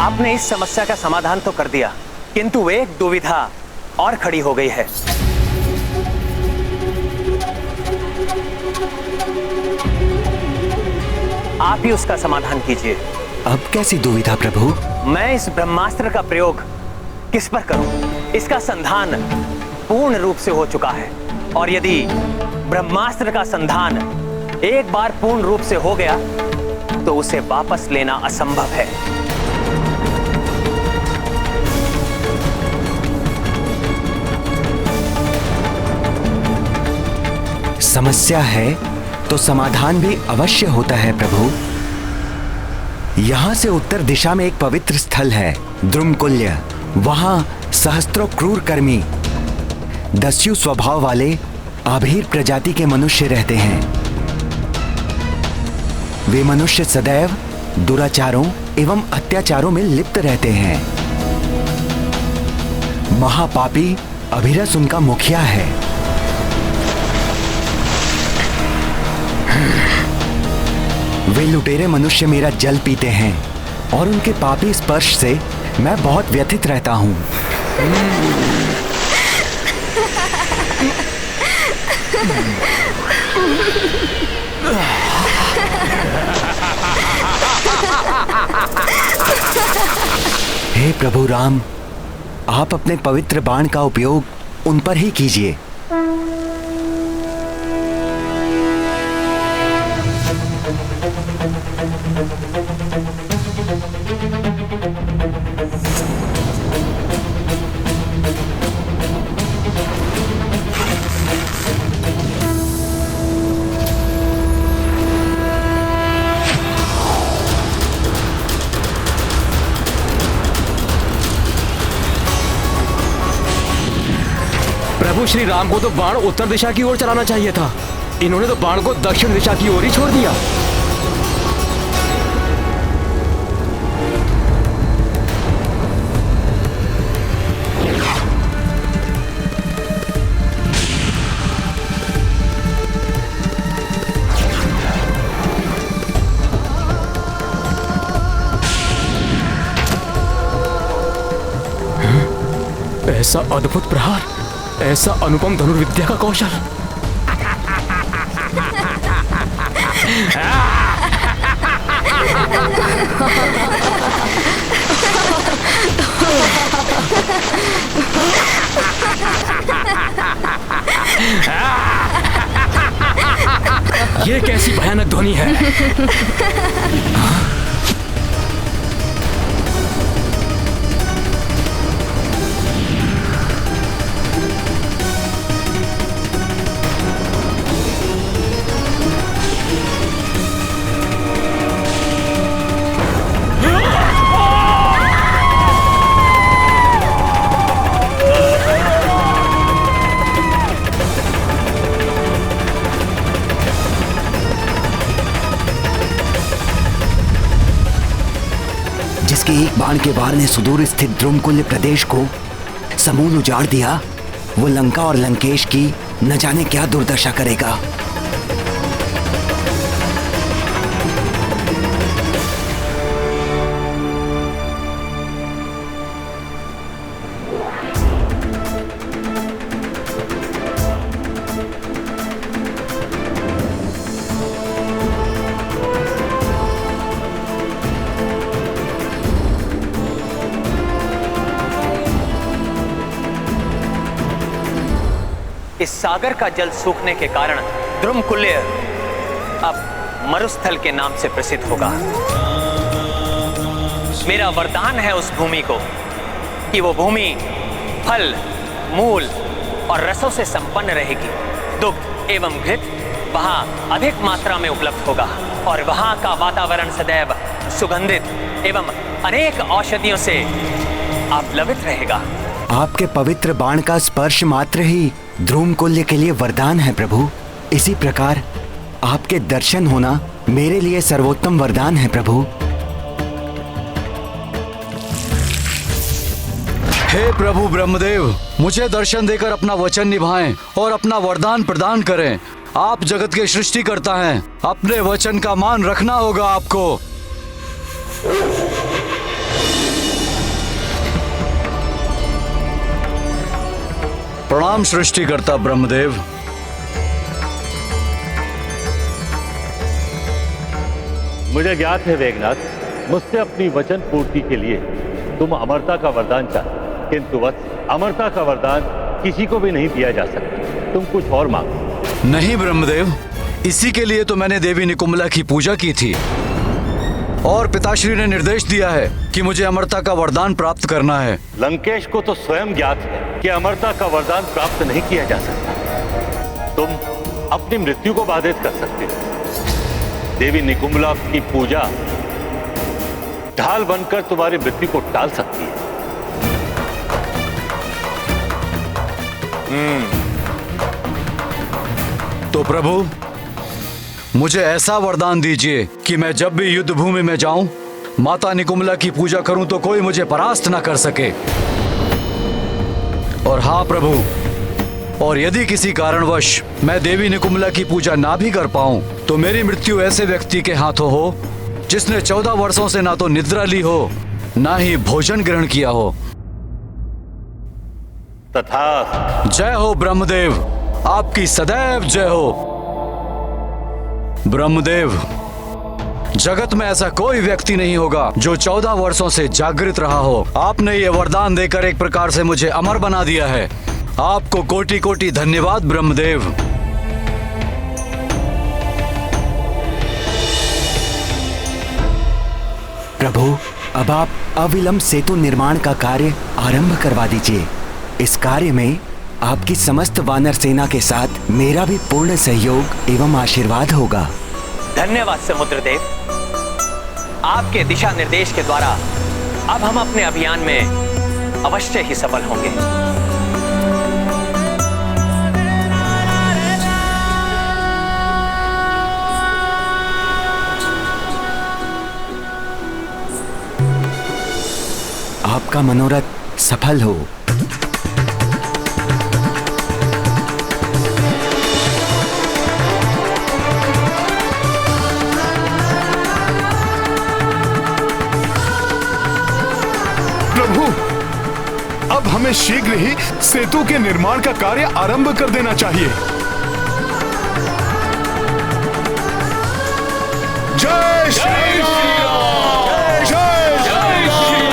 आपने इस समस्या का समाधान तो कर दिया, किंतु एक दुविधा और खड़ी हो गई है। आप ही उसका समाधान कीजिए। अब कैसी दुविधा प्रभु? मैं इस ब्रह्मास्त्र का प्रयोग किस पर करूं? इसका संधान पूर्ण रूप से हो चुका है, और यदि ब्रह्मास्त्र का संधान एक बार पूर्ण रूप से हो गया तो उसे वापस लेना असंभव है। समस्या है तो समाधान भी अवश्य होता है प्रभु। यहां से उत्तर दिशा में एक पवित्र स्थल है, द्रुमकुल्य। वहां सहस्त्रों क्रूर कर्मी, दस्यु स्वभाव वाले आभीर प्रजाति के मनुष्य रहते हैं। वे मनुष्य सदैव दुराचारों एवं अत्याचारों में लिप्त रहते हैं। महापापी अभिरस उनका मुखिया है। वे लुटेरे मनुष्य मेरा जल पीते हैं और उनके पापी स्पर्श से मैं बहुत व्यथित रहता हूं। हे प्रभु राम, आप अपने पवित्र बाण का उपयोग उन पर ही कीजिए। प्रभु श्री राम को तो बाण उत्तर दिशा की ओर चलाना चाहिए था, इन्होंने तो बाण को दक्षिण दिशा की ओर ही छोड़ दिया। ऐसा अद्भुत प्रहार, ऐसा अनुपम धनुर्विद्या का कौशल। ये कैसी भयानक ध्वनि है? जिसके एक बाण के वार ने सुदूर स्थित द्रुमकुल्य प्रदेश को समूल उजाड़ दिया, वो लंका और लंकेश की न जाने क्या दुर्दशा करेगा। इस सागर का जल सूखने के कारण द्रुमकुल्य अब मरुस्थल के नाम से प्रसिद्ध होगा। मेरा वरदान है उस भूमि को कि वो भूमि फल, मूल और रसों से संपन्न रहेगी। दुग्ध एवं घृत वहां अधिक मात्रा में उपलब्ध होगा और वहां का वातावरण सदैव सुगंधित एवं अनेक औषधियों से आप्लावित रहेगा। आपके पवित्र बाण का स्पर्श मात्र ही द्रुमकुल्य के लिए वरदान है प्रभु। इसी प्रकार आपके दर्शन होना मेरे लिए सर्वोत्तम वरदान है प्रभु। हे प्रभु ब्रह्मदेव, मुझे दर्शन देकर अपना वचन निभाएं और अपना वरदान प्रदान करें। आप जगत के सृष्टिकर्ता हैं, अपने वचन का मान रखना होगा आपको। प्रणाम सृष्टिकर्ता ब्रह्मदेव। मुझे ज्ञात है वेगनाथ, मुझसे अपनी वचन पूर्ति के लिए तुम अमरता का वरदान चाहते, किंतु वत्स, अमरता का वरदान किसी को भी नहीं दिया जा सकता। तुम कुछ और मांगो। नहीं ब्रह्मदेव, इसी के लिए तो मैंने देवी निकुंभला की पूजा की थी और पिताश्री ने निर्देश दिया है कि मुझे अमरता का वरदान प्राप्त करना है। लंकेश को तो स्वयं ज्ञात है कि अमरता का वरदान प्राप्त नहीं किया जा सकता। तुम अपनी मृत्यु को बाधित कर सकते हो। देवी निकुंभला की पूजा ढाल बनकर तुम्हारी मृत्यु को टाल सकती है। तो प्रभु, मुझे ऐसा वरदान दीजिए कि मैं जब भी युद्ध भूमि में जाऊं, माता निकुंभला की पूजा करूं तो कोई मुझे परास्त ना कर सके। और हाँ प्रभु, और यदि किसी कारणवश मैं देवी निकुंभला की पूजा ना भी कर पाऊं, तो मेरी मृत्यु ऐसे व्यक्ति के हाथों हो जिसने 14 वर्षों से ना तो निद्रा ली हो, ना ही भोजन ग्रहण किया हो। तथा जय हो ब्रह्मदेव, आपकी सदैव जय हो। ब्रह्मदेव, जगत में ऐसा कोई व्यक्ति नहीं होगा जो 14 वर्षों से जागृत रहा हो। आपने ये वरदान देकर एक प्रकार से मुझे अमर बना दिया है। आपको कोटि कोटि धन्यवाद ब्रह्मदेव। प्रभु, अब आप अविलंब सेतु निर्माण का कार्य आरंभ करवा दीजिए। इस कार्य में आपकी समस्त वानर सेना के साथ मेरा भी पूर्ण सहयोग एवं आशीर्वाद होगा। धन्यवाद समुद्रदेव। आपके दिशा निर्देश के द्वारा अब हम अपने अभियान में अवश्य ही सफल होंगे। आपका मनोरथ सफल हो। प्रभु, अब हमें शीघ्र ही सेतु के निर्माण का कार्य आरंभ कर देना चाहिए। जय श्री राम! जय श्री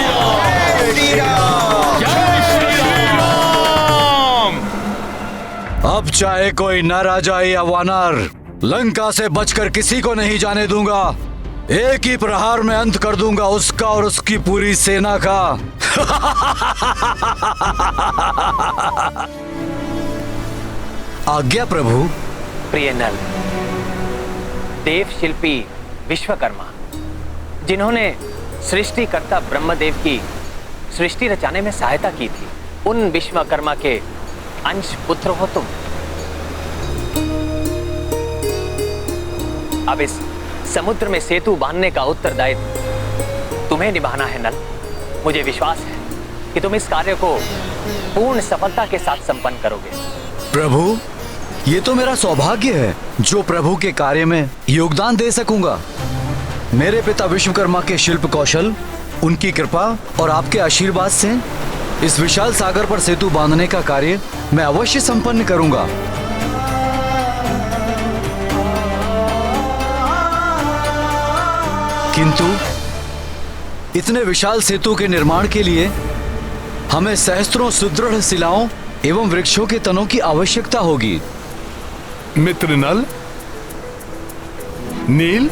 राम! जय श्री राम! अब चाहे कोई नर आ जाए या वानर, लंका से बचकर किसी को नहीं जाने दूंगा। एक ही प्रहार में अंत कर दूंगा उसका और उसकी पूरी सेना का। आज्ञा प्रभु। प्रिय नल, देव शिल्पी विश्वकर्मा, जिन्होंने सृष्टिकर्ता ब्रह्मदेव की सृष्टि रचाने में सहायता की थी, उन विश्वकर्मा के अंश पुत्र हो तुम। अब इस समुद्र में सेतु बांधने का उत्तरदायित्व तुम्हें निभाना है नल। मुझे विश्वास है कि तुम इस कार्य को पूर्ण सफलता के साथ संपन्न करोगे। प्रभु, ये तो मेरा सौभाग्य है जो प्रभु के कार्य में योगदान दे सकूंगा। मेरे पिता विश्वकर्मा के शिल्प कौशल, उनकी कृपा और आपके आशीर्वाद से इस विशाल सागर पर सेतु बांधने का कार्य मैं अवश्य संपन्न करूंगा। किंतु इतने विशाल सेतु के निर्माण के लिए हमें सहस्त्रों सुदृढ़ शिलाओं एवं वृक्षों के तनों की आवश्यकता होगी। मित्र नल, नील,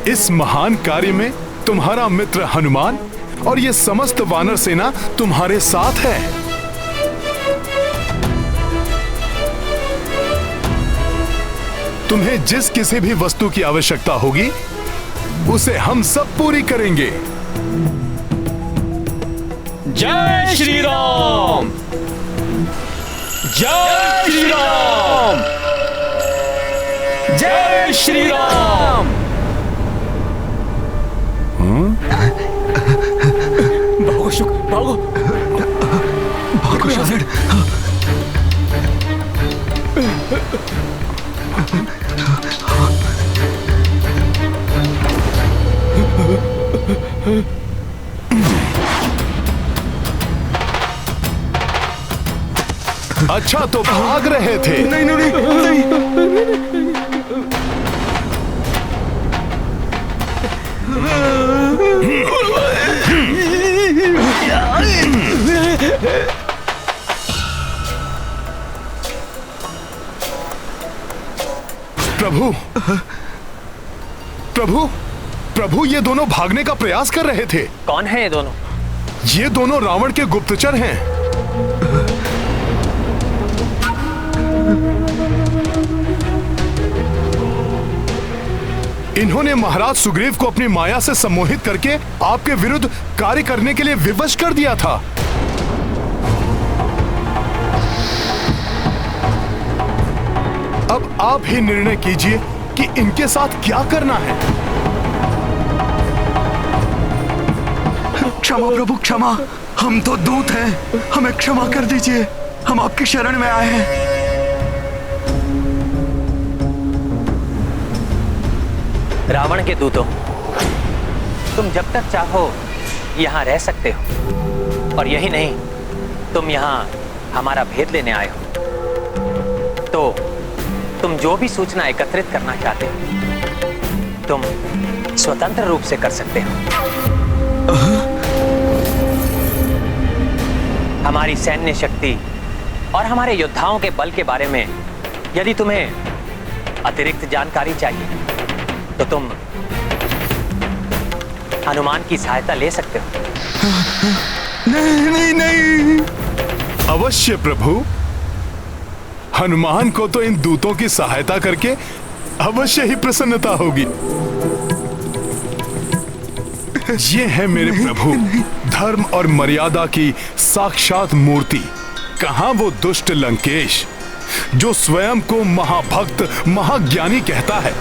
इस महान कार्य में तुम्हारा मित्र हनुमान और ये समस्त वानर सेना तुम्हारे साथ है। तुम्हें जिस किसी भी वस्तु की आवश्यकता होगी उसे हम सब पूरी करेंगे। जय श्री राम! जय श्री राम! जय श्री राम! भागो शुक, भागो! भागो शासन! अच्छा तो भाग रहे थे। नहीं नहीं नहीं, नहीं। प्रभु प्रभु प्रभु, ये दोनों भागने का प्रयास कर रहे थे। कौन है ये दोनों? ये दोनों रावण के गुप्तचर हैं। इन्होंने महाराज सुग्रीव को अपनी माया से सम्मोहित करके आपके विरुद्ध कार्य करने के लिए विवश कर दिया था। अब आप ही निर्णय कीजिए कि इनके साथ क्या करना है। क्षमा प्रभु क्षमा, हम तो दूत हैं, हमें क्षमा कर दीजिए, हम आपकी शरण में आए हैं। रावण के दूतों, तुम जब तक चाहो यहाँ रह सकते हो, और यही नहीं, तुम यहाँ हमारा भेद लेने आए हो। तो तुम जो भी सूचना एकत्रित करना चाहते हो, तुम स्वतंत्र रूप से कर सकते हो। हमारी सैन्य शक्ति और हमारे योद्धाओं के बल के बारे में यदि तुम्हें अतिरिक्त जानकारी चाहिए तो तुम हनुमान की सहायता ले सकते हो। नहीं नहीं नहीं। अवश्य प्रभु, हनुमान को तो इन दूतों की सहायता करके अवश्य ही प्रसन्नता होगी। ये है मेरे प्रभु, धर्म और मर्यादा की साक्षात मूर्ति। कहां वो दुष्ट लंकेश जो स्वयं को महाभक्त महाज्ञानी कहता है,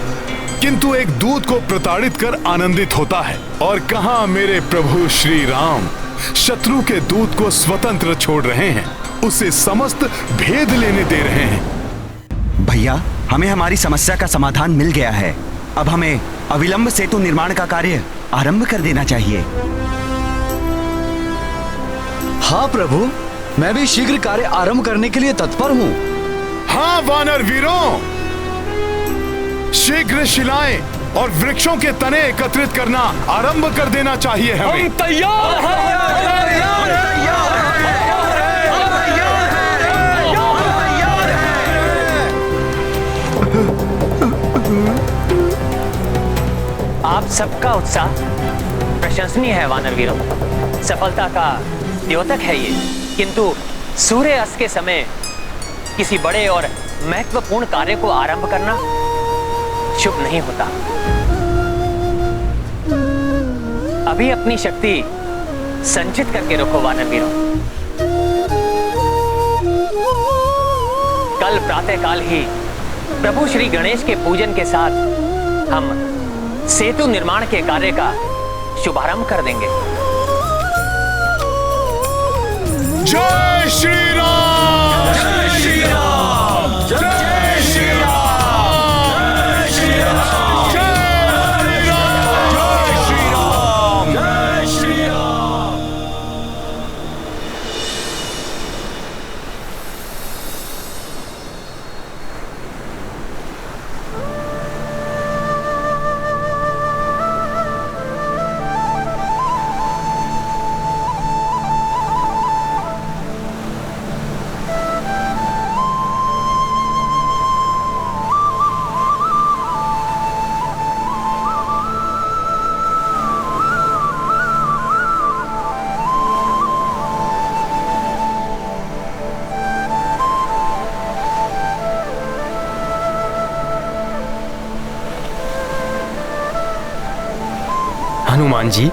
किंतु एक दूत को प्रताड़ित कर आनंदित होता है। और कहां मेरे प्रभु श्री राम शत्रु के दूत को स्वतंत्र छोड़ रहे हैं, उसे समस्त भेद लेने दे रहे हैं। भैया, हमें हमारी समस्या का समाधान मिल गया है। अब हमें अविलंब सेतु निर्माण का कार्य आरंभ कर देना चाहिए। हाँ प्रभु, मैं भी शीघ्र कार्य आरंभ करने के लिए तत्पर हूँ। हाँ वानर वीरों, शीघ्र शिलाएं और वृक्षों के तने एकत्रित करना आरंभ कर देना चाहिए हमें। हम तैयार हैं। आप सबका उत्साह प्रशंसनीय है वानर वीरों, सफलता का द्योतक है ये। किंतु सूर्य अस्त के समय किसी बड़े और महत्वपूर्ण कार्य को आरंभ करना शुभ नहीं होता। अभी अपनी शक्ति संचित करके रखो वानर वीरों। कल प्रातःकाल ही प्रभु श्री गणेश के पूजन के साथ हम सेतु निर्माण के कार्य का शुभारंभ कर देंगे। जय श्री राम! जय श्री राम! जय श्री राम! जय श्री राम! जय श्री राम! जय श्री राम! हनुमान जी,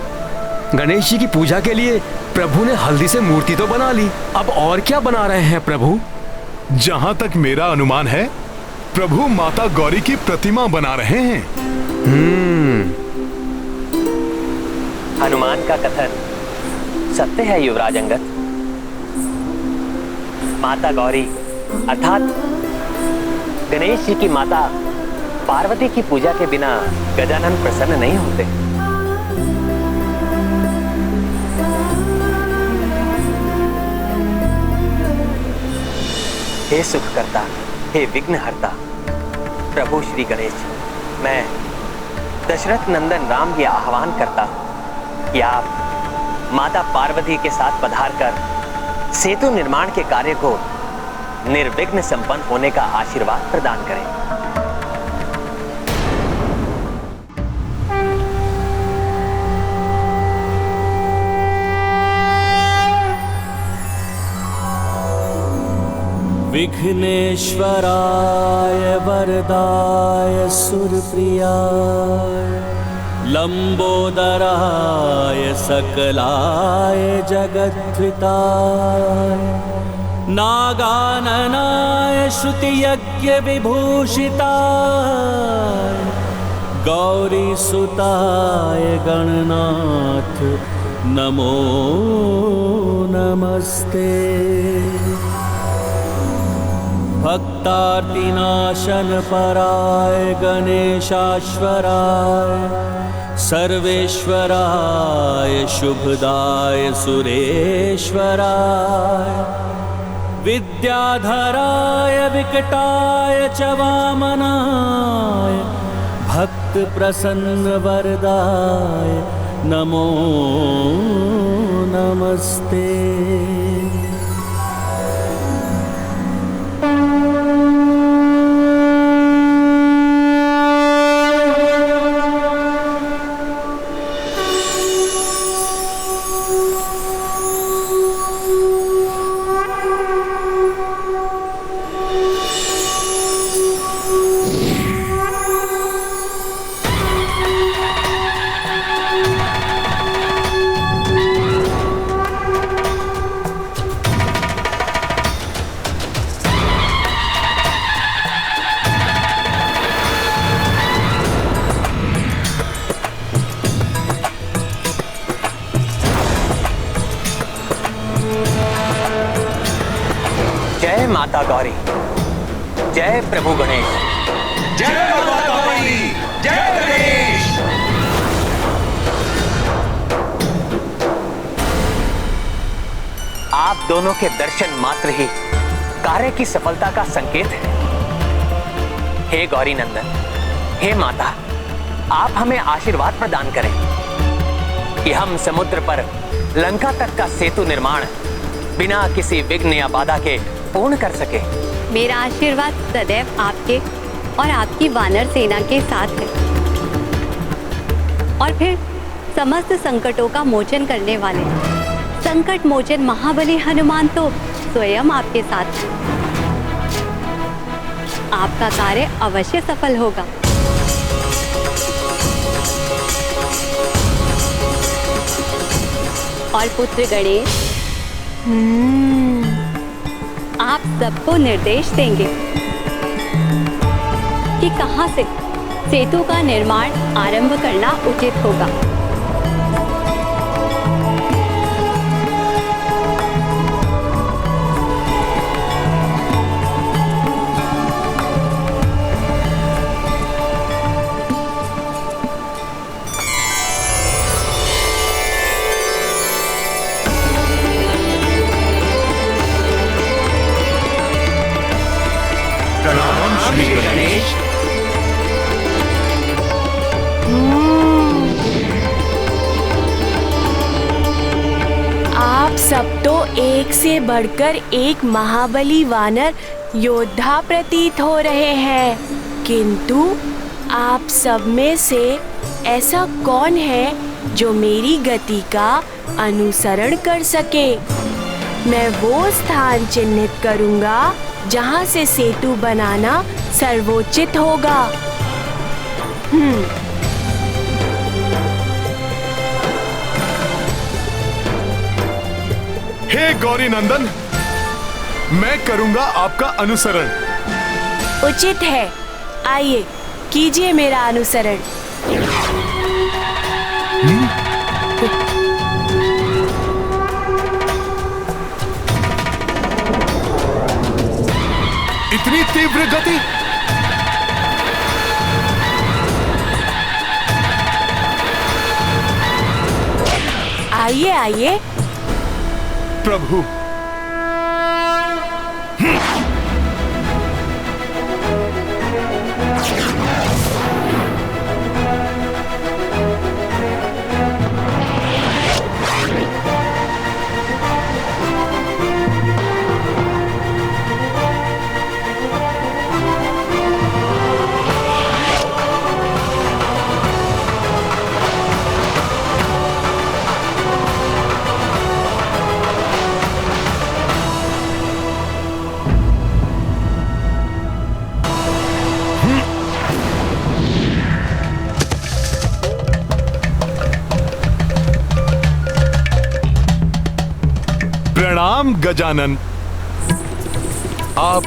गणेश जी की पूजा के लिए प्रभु ने हल्दी से मूर्ति तो बना ली, अब और क्या बना रहे हैं प्रभु? जहां तक मेरा अनुमान है, प्रभु माता गौरी की प्रतिमा बना रहे हैं। हनुमान का कथन सत्य है युवराज अंगद। माता गौरी अर्थात गणेश जी की माता पार्वती की पूजा के बिना गजानन प्रसन्न नहीं होते। हे सुखकर्ता, हे विघ्नहर्ता, प्रभु श्री गणेश, मैं दशरथ नंदन राम ये आह्वान करता हूं कि आप माता पार्वती के साथ पधारकर सेतु निर्माण के कार्य को निर्विघ्न संपन्न होने का आशीर्वाद प्रदान करें। विघ्नेश्वराय वरदाय सुरप्रियाय लंबोदराय सकलाय जगद्धिताय नागाननाय श्रुतियज्ञ विभूषिताय गौरीसुताय गणनाथ नमो नमस्ते। भक्तार्तिनाशन पराय गणेशाश्वराय सर्वेश्वराय शुभदाय सुरेश्वराय विद्याधराय विकटाय च वामनाय भक्त प्रसन्न वरदाय नमो नमस्ते। जय माता गौरी, जय प्रभु गणेश, जय माता गौरी, जय गणेश। आप दोनों के दर्शन मात्र ही कार्य की सफलता का संकेत है। हे गौरी नंदन, हे माता, आप हमें आशीर्वाद प्रदान करें कि हम समुद्र पर लंका तक का सेतु निर्माण बिना किसी विघ्न या बाधा के पूर्ण कर सके। मेरा आशीर्वाद सदैव आपके और आपकी वानर सेना के साथ है। और फिर समस्त संकटों का मोचन करने वाले संकट मोचन महाबली हनुमान तो स्वयं आपके साथ है। आपका कार्य अवश्य सफल होगा। और पुत्र गणेश, आप सबको निर्देश देंगे कि कहां से सेतु का निर्माण आरंभ करना उचित होगा। आप सब तो एक से बढ़कर एक महाबली वानर योद्धा प्रतीत हो रहे हैं, किंतु आप सब में से ऐसा कौन है जो मेरी गति का अनुसरण कर सके? मैं वो स्थान चिन्हित करूंगा जहां से सेतु बनाना सर्वोचित होगा। हे गौरी नंदन, मैं करूंगा आपका अनुसरण। उचित है, आइए कीजिए मेरा अनुसरण। इतनी तीव्र गति? आइए आइए। प्रभु, प्रणाम गजानन। आप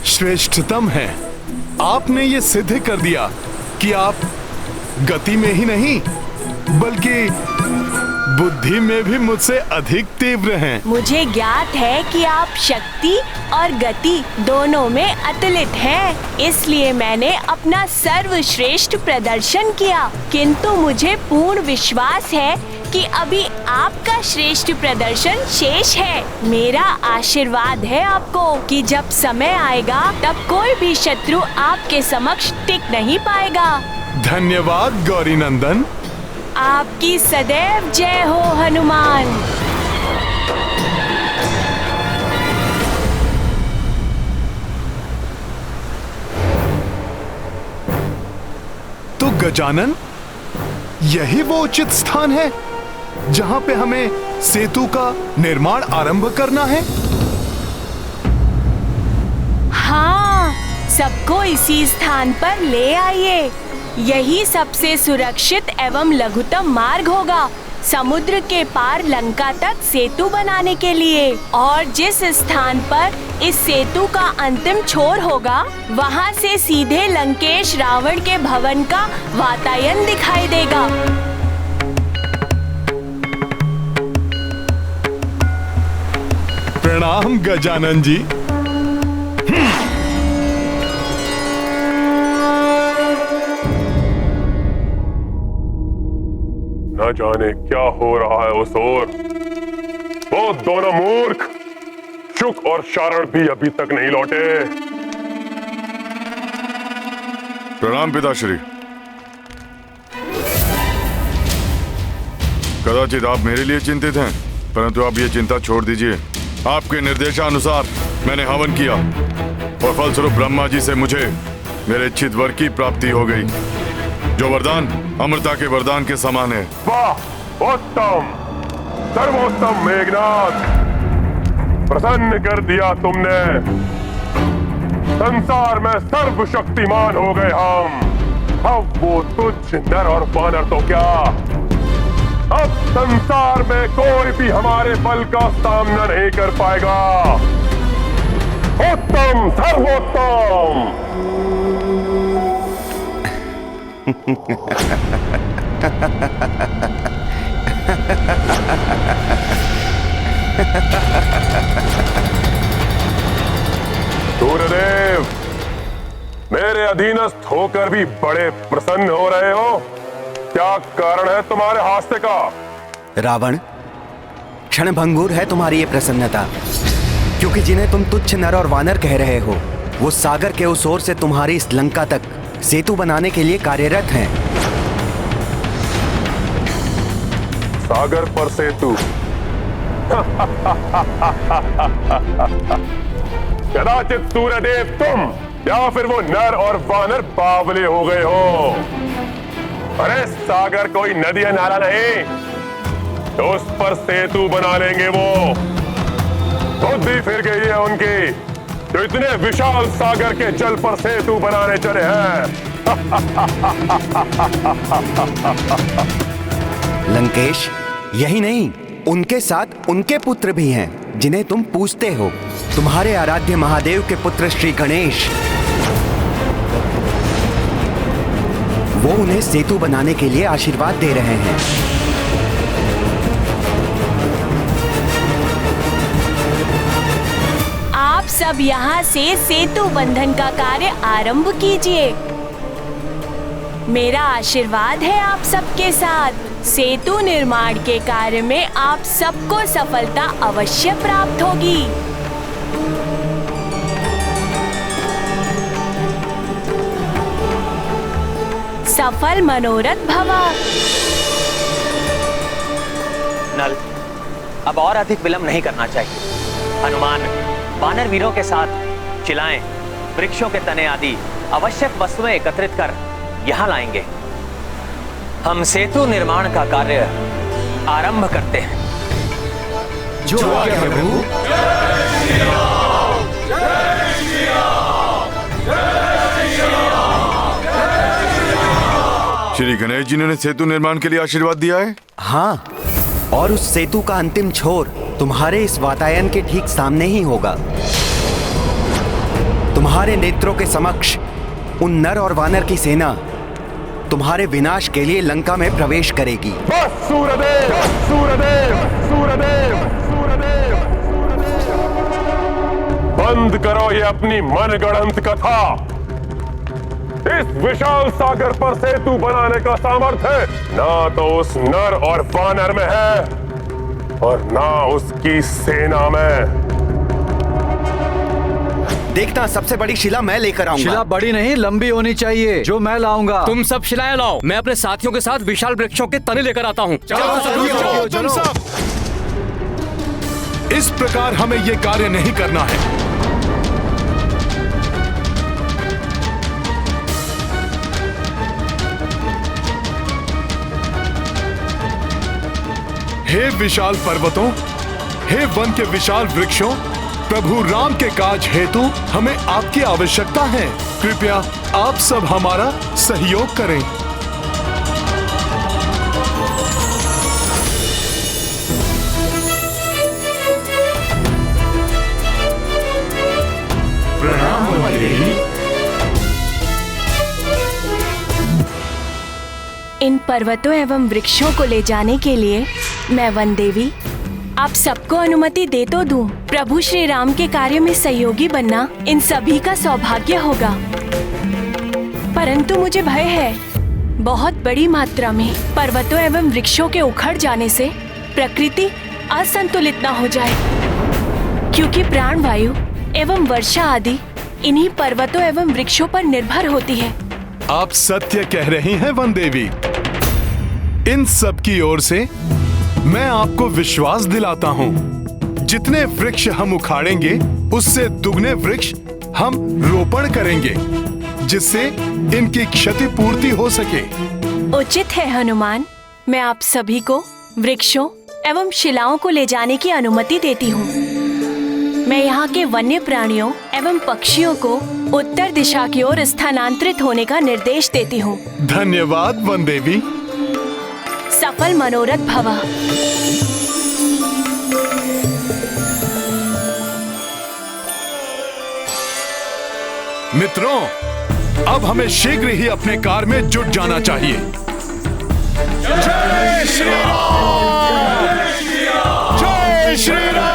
श्रेष्ठतम हैं। आपने ये सिद्ध कर दिया कि आप गति में ही नहीं बल्कि बुद्धि में भी मुझसे अधिक तीव्र हैं। मुझे ज्ञात है कि आप शक्ति और गति दोनों में अतुलित हैं, इसलिए मैंने अपना सर्वश्रेष्ठ प्रदर्शन किया। किंतु मुझे पूर्ण विश्वास है कि अभी आपका श्रेष्ठ प्रदर्शन शेष है। मेरा आशीर्वाद है आपको कि जब समय आएगा तब कोई भी शत्रु आपके समक्ष टिक नहीं पाएगा। धन्यवाद गौरी नंदन। आपकी सदैव जय हो हनुमान। तो गजानन, यही वो उचित स्थान है जहां पे हमें सेतु का निर्माण आरंभ करना है? हाँ, सबको इसी स्थान पर ले आइए। यही सबसे सुरक्षित एवं लघुतम मार्ग होगा समुद्र के पार लंका तक सेतु बनाने के लिए। और जिस स्थान पर इस सेतु का अंतिम छोर होगा, वहाँ से सीधे लंकेश रावण के भवन का वातायन दिखाई देगा। प्रणाम गजानन जी। न जाने क्या हो रहा है उस ओर। वो दोनों मूर्ख शुक और शारण भी अभी तक नहीं लौटे। प्रणाम पिताश्री। कदाचित आप मेरे लिए चिंतित हैं, परंतु आप ये चिंता छोड़ दीजिए। आपके निर्देशानुसार मैंने हवन किया और फलस्वरूप ब्रह्मा जी से मुझे मेरे इच्छित वर की प्राप्ति हो गई, जो वरदान अमृता के वरदान के समान है। वाह, उत्तम, सर्वोत्तम मेघनाथ, प्रसन्न कर दिया तुमने। संसार में सर्वशक्तिमान हो गए हम। अब वो तुच्छ नर और वानर तो क्या, अब संसार में कोई भी हमारे बल का सामना नहीं कर पाएगा। उत्तम, सर्वोत्तम। सूर्यदेव, मेरे अधीनस्थ होकर भी बड़े प्रसन्न हो रहे हो। क्या कारण है तुम्हारे हास्य का? रावण, क्षणभंगुर है तुम्हारी ये प्रसन्नता, क्योंकि जिन्हें तुम तुच्छ नर और वानर कह रहे हो, वो सागर के उस ओर से तुम्हारी इस लंका तक सेतु बनाने के लिए कार्यरत हैं। सागर पर सेतु? कदाचित सूर्यदेव तुम या फिर वो नर और वानर बावले हो गए हो। अरे सागर कोई नदी या नाला नहीं, तो उस पर सेतु बना लेंगे वो। बुद्धि फिर गई है उनकी, जो इतने विशाल सागर के जल पर सेतु बनाने चले हैं। लंकेश, यही नहीं, उनके साथ उनके पुत्र भी हैं जिन्हें तुम पूजते हो। तुम्हारे आराध्य महादेव के पुत्र श्री गणेश, वो उन्हें सेतु बनाने के लिए आशीर्वाद दे रहे हैं। आप सब यहाँ से सेतु बंधन का कार्य आरंभ कीजिए। मेरा आशीर्वाद है आप सबके साथ। सेतु निर्माण के कार्य में आप सबको सफलता अवश्य प्राप्त होगी। सफल मनोरथ भवा। नल, अब और अधिक विलंब नहीं करना चाहिए। हनुमान वानर वीरों के साथ चिलाएं, वृक्षों के तने आदि आवश्यक वस्तुएं एकत्रित कर यहाँ लाएंगे। हम सेतु निर्माण का कार्य आरंभ करते हैं। जो आज्ञा प्रभु। श्री गणेश जी ने सेतु निर्माण के लिए आशीर्वाद दिया है। हाँ, और उस सेतु का अंतिम छोर तुम्हारे इस वातायन के ठीक सामने ही होगा। तुम्हारे नेत्रों के समक्ष उन नर और वानर की सेना तुम्हारे विनाश के लिए लंका में प्रवेश करेगी। बस सूर्यदेव, सूर्यदेव, सूर्यदेव, सूर्यदेव, बंद करो ये अपनी मनगढ़ंत कथा। इस विशाल सागर पर सेतु बनाने का सामर्थ्य ना तो उस नर और वानर में है और ना उसकी सेना में। देखना, सबसे बड़ी शिला मैं लेकर आऊंगा। शिला बड़ी नहीं, लंबी होनी चाहिए, जो मैं लाऊंगा। तुम सब शिलाएं लाओ, मैं अपने साथियों के साथ विशाल वृक्षों के तने लेकर आता हूँ। चलो तुम सब। इस प्रकार हमें ये कार्य नहीं करना है। हे विशाल पर्वतों, हे वन के विशाल वृक्षों, प्रभु राम के काज हेतु हमें आपकी आवश्यकता है। कृपया आप सब हमारा सहयोग करें। प्रणाम वनदेवी। इन पर्वतों एवं वृक्षों को ले जाने के लिए मैं वनदेवी आप सबको अनुमति दे तो दूं। प्रभु श्री राम के कार्य में सहयोगी बनना इन सभी का सौभाग्य होगा, परंतु मुझे भय है बहुत बड़ी मात्रा में पर्वतों एवं वृक्षों के उखड़ जाने से प्रकृति असंतुलित न हो जाए, क्योंकि प्राणवायु एवं वर्षा आदि इन्हीं पर्वतों एवं वृक्षों पर निर्भर होती है। आप सत्य कह रही हैं वन देवी। इन सब की ओर से मैं आपको विश्वास दिलाता हूँ, जितने वृक्ष हम उखाड़ेंगे उससे दुगने वृक्ष हम रोपण करेंगे, जिससे इनकी क्षतिपूर्ति हो सके। उचित है हनुमान, मैं आप सभी को वृक्षों एवं शिलाओं को ले जाने की अनुमति देती हूँ। मैं यहाँ के वन्य प्राणियों एवं पक्षियों को उत्तर दिशा की ओर स्थानांतरित होने का निर्देश देती हूँ। धन्यवाद वन देवी। सफल मनोरथ भवा। मित्रों, अब हमें शीघ्र ही अपने कार्य में जुट जाना चाहिए। जय श्री राम! जय श्री राम!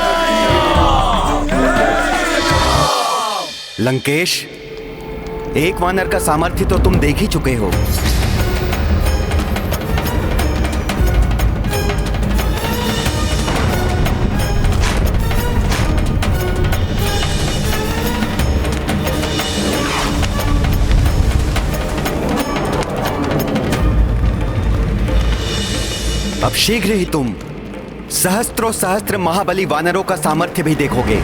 लंकेश, एक वानर का सामर्थ्य तो तुम देख ही चुके हो। अब शीघ्र ही तुम सहस्त्रों सहस्त्र महाबली वानरों का सामर्थ्य भी देखोगे।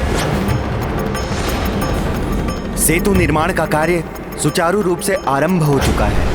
सेतु निर्माण का कार्य सुचारू रूप से आरंभ हो चुका है।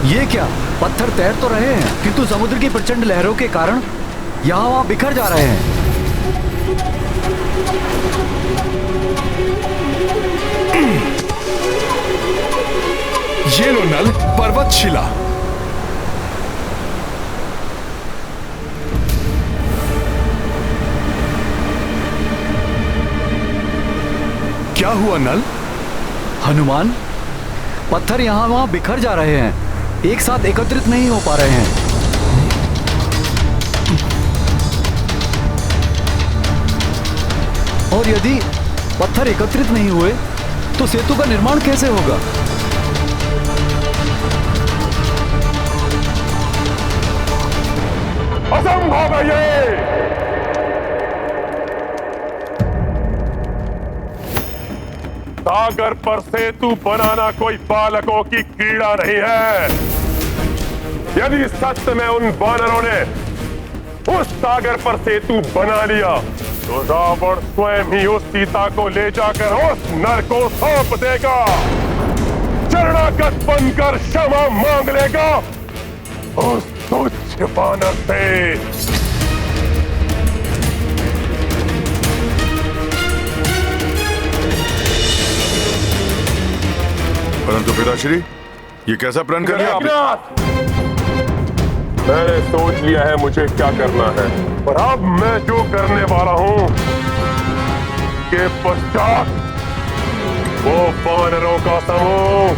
ये क्या, पत्थर तैर तो रहे हैं किंतु समुद्र की प्रचंड लहरों के कारण यहाँ वहाँ बिखर जा रहे हैं। ये लो नल, पर्वत शिला। क्या हुआ नल? हनुमान, पत्थर यहाँ वहाँ बिखर जा रहे हैं, एक साथ एकत्रित नहीं हो पा रहे हैं। और यदि पत्थर एकत्रित नहीं हुए तो सेतु का निर्माण कैसे होगा? असंभव है ये। सागर पर सेतु बनाना कोई बालकों की क्रीड़ा नहीं है। यदि सच में उन वानरों ने उस सागर पर सेतु बना लिया तो रावण स्वयं ही उस सीता को ले जाकर उस नर को सौंप देगा, शरणागत बनकर क्षमा मांग लेगा उस तुच्छ वानर से। परंतु पिताश्री, ये कैसा प्रण कर लिया आपने? मैंने सोच लिया है मुझे क्या करना है, और अब मैं जो करने वाला हूं के पश्चात वो वानरों का समूह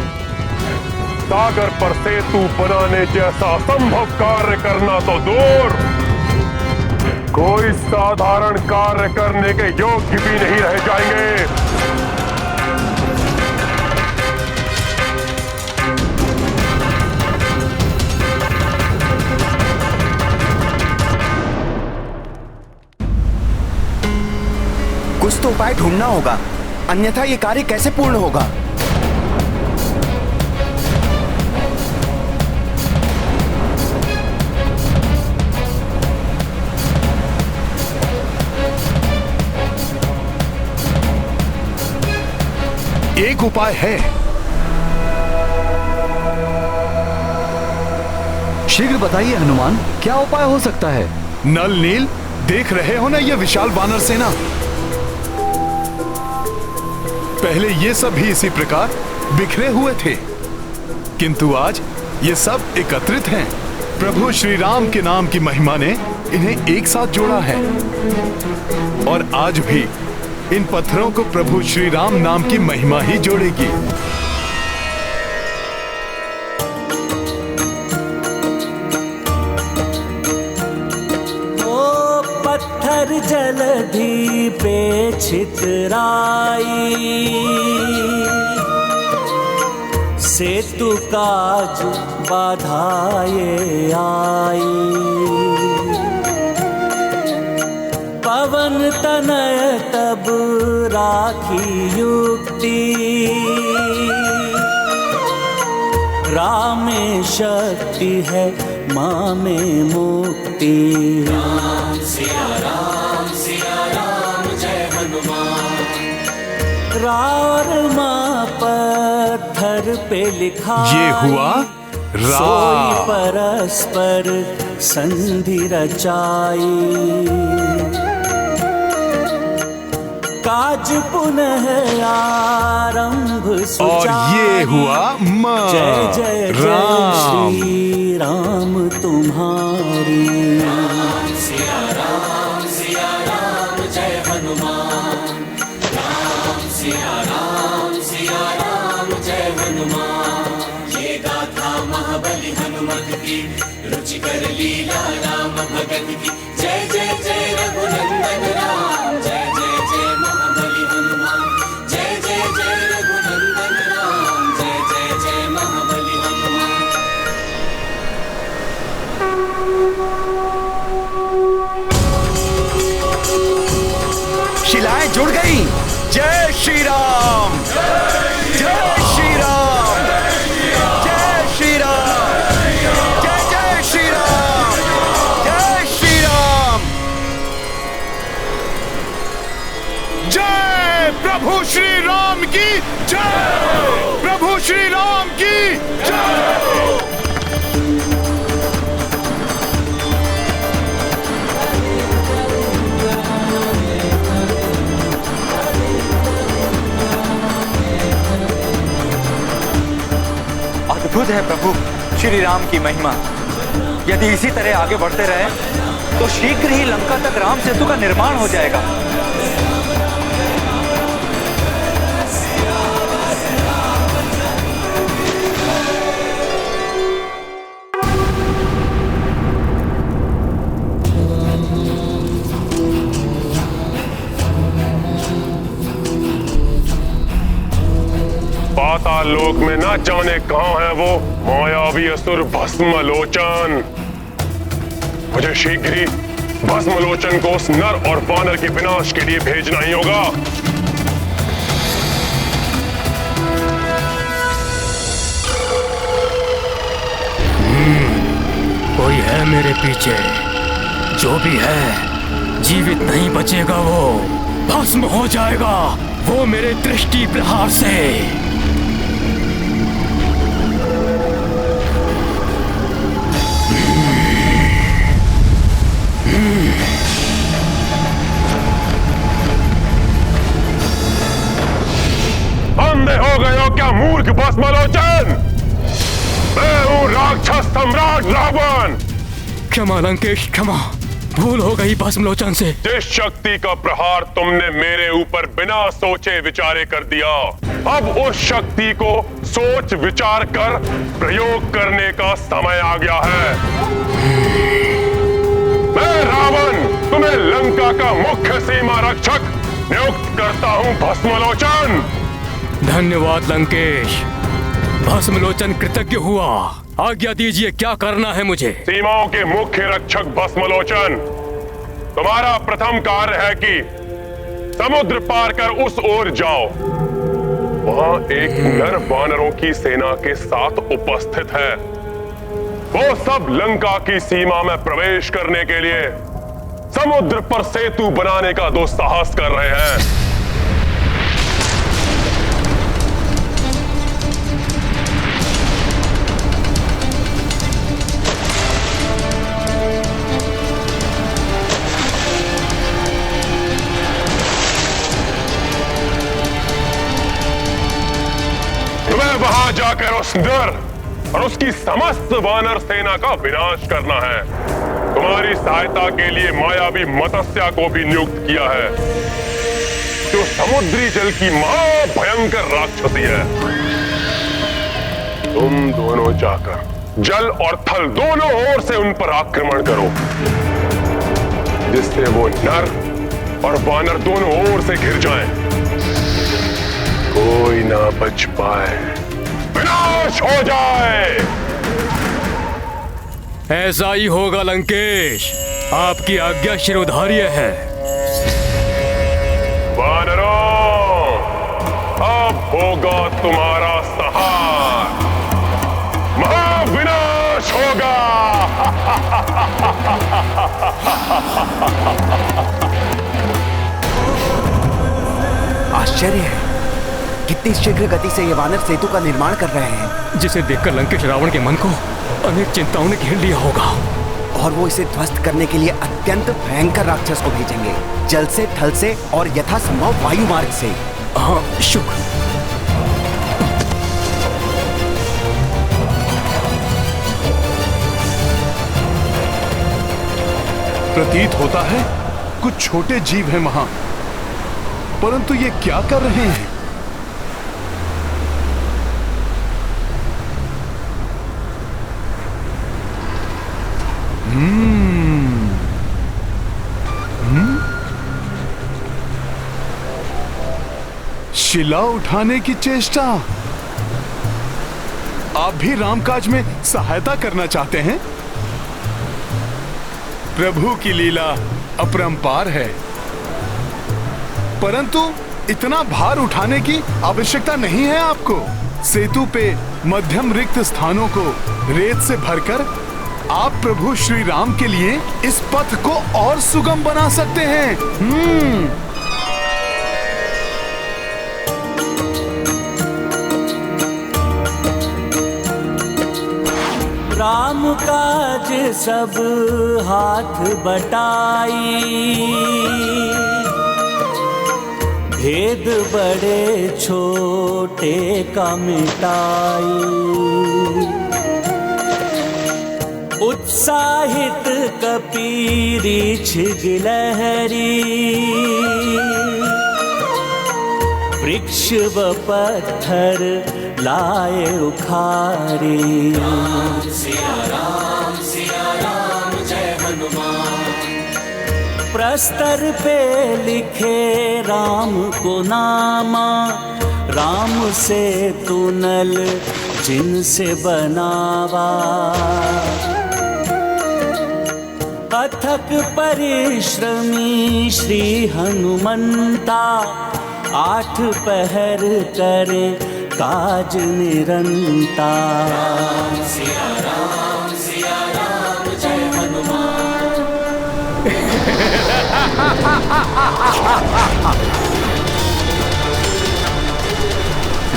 सागर पर सेतु बनाने जैसा असंभव कार्य करना तो दूर, कोई साधारण कार्य करने के योग्य भी नहीं रह जाएंगे। कुछ तो उपाय ढूंढना होगा, अन्यथा ये कार्य कैसे पूर्ण होगा। एक उपाय है। शीघ्र बताइए हनुमान, क्या उपाय हो सकता है? नल नील, देख रहे हो ना ये विशाल वानर सेना? पहले ये सब भी इसी प्रकार बिखरे हुए थे, किंतु आज ये सब एकत्रित हैं। प्रभु श्री राम के नाम की महिमा ने इन्हें एक साथ जोड़ा है, और आज भी इन पत्थरों को प्रभु श्री राम नाम की महिमा ही जोड़ेगी। पत्थर जलधि पे छितराई, सेतु काज बाधाए आई। पवन तनय तब राखी युक्ति, राम में शक्ति है माँ में मुक्ति। राम सिया राम जय हनुमान। राम पत्थर पे लिखा ये हुआ सोई परस्पर संधि रचाई। काज पुनः आरंभ और ये हुआ जय जय जय श्री राम तुम्हारी। राम सिया राम जय हनुमान। राम सिया राम जय हनुमान। ये गाथा महाबली हनुमत की, रुचिकर लीला राम भगत की। जय जय जय रघुनंदन राम, जय जय जय महाबली हनुमान। जय जय जय रघुनंदन राम, जय जय जय महाबली हनुमान। शिलाएं जुड़ गई। जय श्री राम, जय श्री राम, जय श्री राम, जय जय श्री राम, जय श्री राम। जय प्रभु श्री राम की जय, प्रभु श्री राम की जय। अद्भुत है प्रभु श्री राम की महिमा। यदि इसी तरह आगे बढ़ते रहे तो शीघ्र ही लंका तक राम सेतु का निर्माण हो जाएगा। पाताल लोक में ना जाने कहां है वो मायावी असुर भस्मलोचन। मुझे शीघ्र ही भस्मलोचन को उस नर और वानर के विनाश के लिए भेजना ही होगा। है मेरे पीछे, जो भी है जीवित नहीं बचेगा, वो भस्म हो जाएगा, वो मेरे दृष्टि प्रहार से। अंधे हो गए हो क्या मूर्ख भस्मलोचन? मैं हूँ राक्षस सम्राट रावण। क्षमा लंकेश, क्षमा, भूल हो गई भस्मलोचन से। जिस शक्ति का प्रहार तुमने मेरे ऊपर बिना सोचे विचारे कर दिया, अब उस शक्ति को सोच विचार कर प्रयोग करने का समय आ गया है। मैं रावण तुम्हें लंका का मुख्य सीमा रक्षक नियुक्त करता हूँ भस्मलोचन। धन्यवाद लंकेश, भस्मलोचन कृतज्ञ हुआ। आज्ञा दीजिए, क्या करना है मुझे? सीमाओं के मुख्य रक्षक भस्मलोचन, तुम्हारा प्रथम कार्य है कि समुद्र पार कर उस ओर जाओ। वहां एक नर वानरों की सेना के साथ उपस्थित है। वो सब लंका की सीमा में प्रवेश करने के लिए समुद्र पर सेतु बनाने का दुस्साहस कर रहे हैं। वहां जाकर उस नर और उसकी समस्त वानर सेना का विनाश करना है। तुम्हारी सहायता के लिए मायावी मत्स्या को भी नियुक्त किया है, जो समुद्री जल की महा भयंकर राक्षसी है। तुम दोनों जाकर जल और थल दोनों ओर से उन पर आक्रमण करो, जिससे वो नर और वानर दोनों ओर से घिर जाएं। कोई ना बच पाए, विनाश हो जाए। ऐसा ही होगा लंकेश, आपकी आज्ञा शिरोधार्य है। वानरों, अब होगा तुम्हारा सहार, महाविनाश होगा। आश्चर्य है, कितनी शीघ्र गति से ये वानर सेतु का निर्माण कर रहे हैं, जिसे देखकर लंकेश रावण के मन को अनेक चिंताओं ने घेर लिया होगा। और वो इसे ध्वस्त करने के लिए अत्यंत भयंकर राक्षस को भेजेंगे, जल से, थल से और यथासंभव वायु मार्ग से। हाँ, शुभ। प्रतीत होता है कुछ छोटे जीव हैं वहां, परंतु ये क्या कर रहे हैं? शिला उठाने की चेष्टा। आप भी रामकाज में सहायता करना चाहते हैं? प्रभु की लीला अपरंपार है, परंतु इतना भार उठाने की आवश्यकता नहीं है आपको। सेतु पे मध्यम रिक्त स्थानों को रेत से भरकर आप प्रभु श्री राम के लिए इस पथ को और सुगम बना सकते हैं। राम काज सब हाथ बटाई, भेद बड़े छोटे का मिटाई। उत्साहित कपीरीछ गिलहरी, वृक्ष व पत्थर लाए उखारी। सिया राम जय हनुमान। प्रस्तर पे लिखे राम को नामा, राम से तुनल जिनसे बनावा। अथक परिश्रमी श्री हनुमंता, 8 पहर करे काज निरंता। सिया राम जय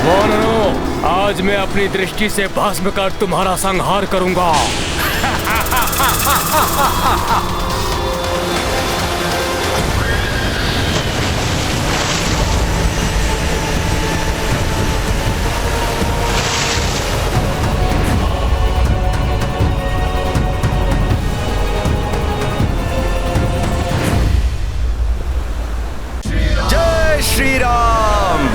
वानरों, आज मैं अपनी दृष्टि से भस्म कर तुम्हारा संहार करूंगा। जय श्री राम,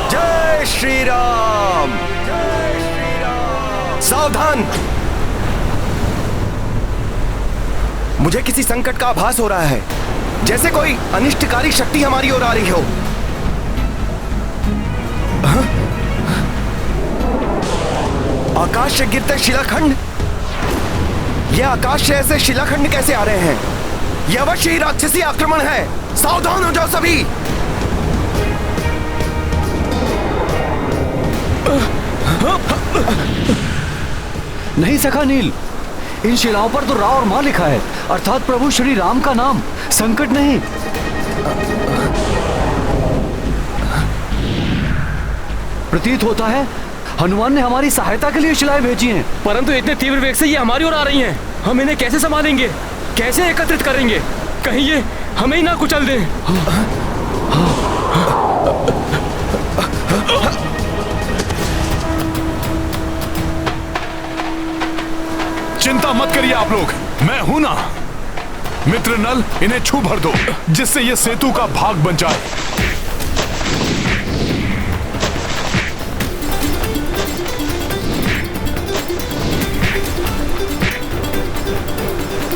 जय श्री राम, जय श्री राम। सावधान, मुझे किसी संकट का आभास हो रहा है, जैसे कोई अनिष्टकारी शक्ति हमारी ओर आ रही हो। आकाश से गिरते शिलाखंड, यह आकाश से ऐसे शिलाखंड कैसे आ रहे हैं? यह अवश्य ही राक्षसी आक्रमण है। सावधान हो जाओ सभी। नहीं सखा नील, इन शिलाओं पर तो रा और मां लिखा है, अर्थात प्रभु श्री राम का नाम। संकट नहीं। प्रतीत होता है हनुमान ने हमारी सहायता के लिए शिलाएं भेजी हैं। परंतु इतने तीव्र वेग से ये हमारी ओर आ रही हैं। हम इन्हें कैसे संभालेंगे, कैसे एकत्रित करेंगे? कहीं ये हमें ही ना कुचल दें। चिंता मत करिए आप लोग, मैं हूं ना। मित्र नल, इन्हें छू भर दो, जिससे ये सेतु का भाग बन जाए।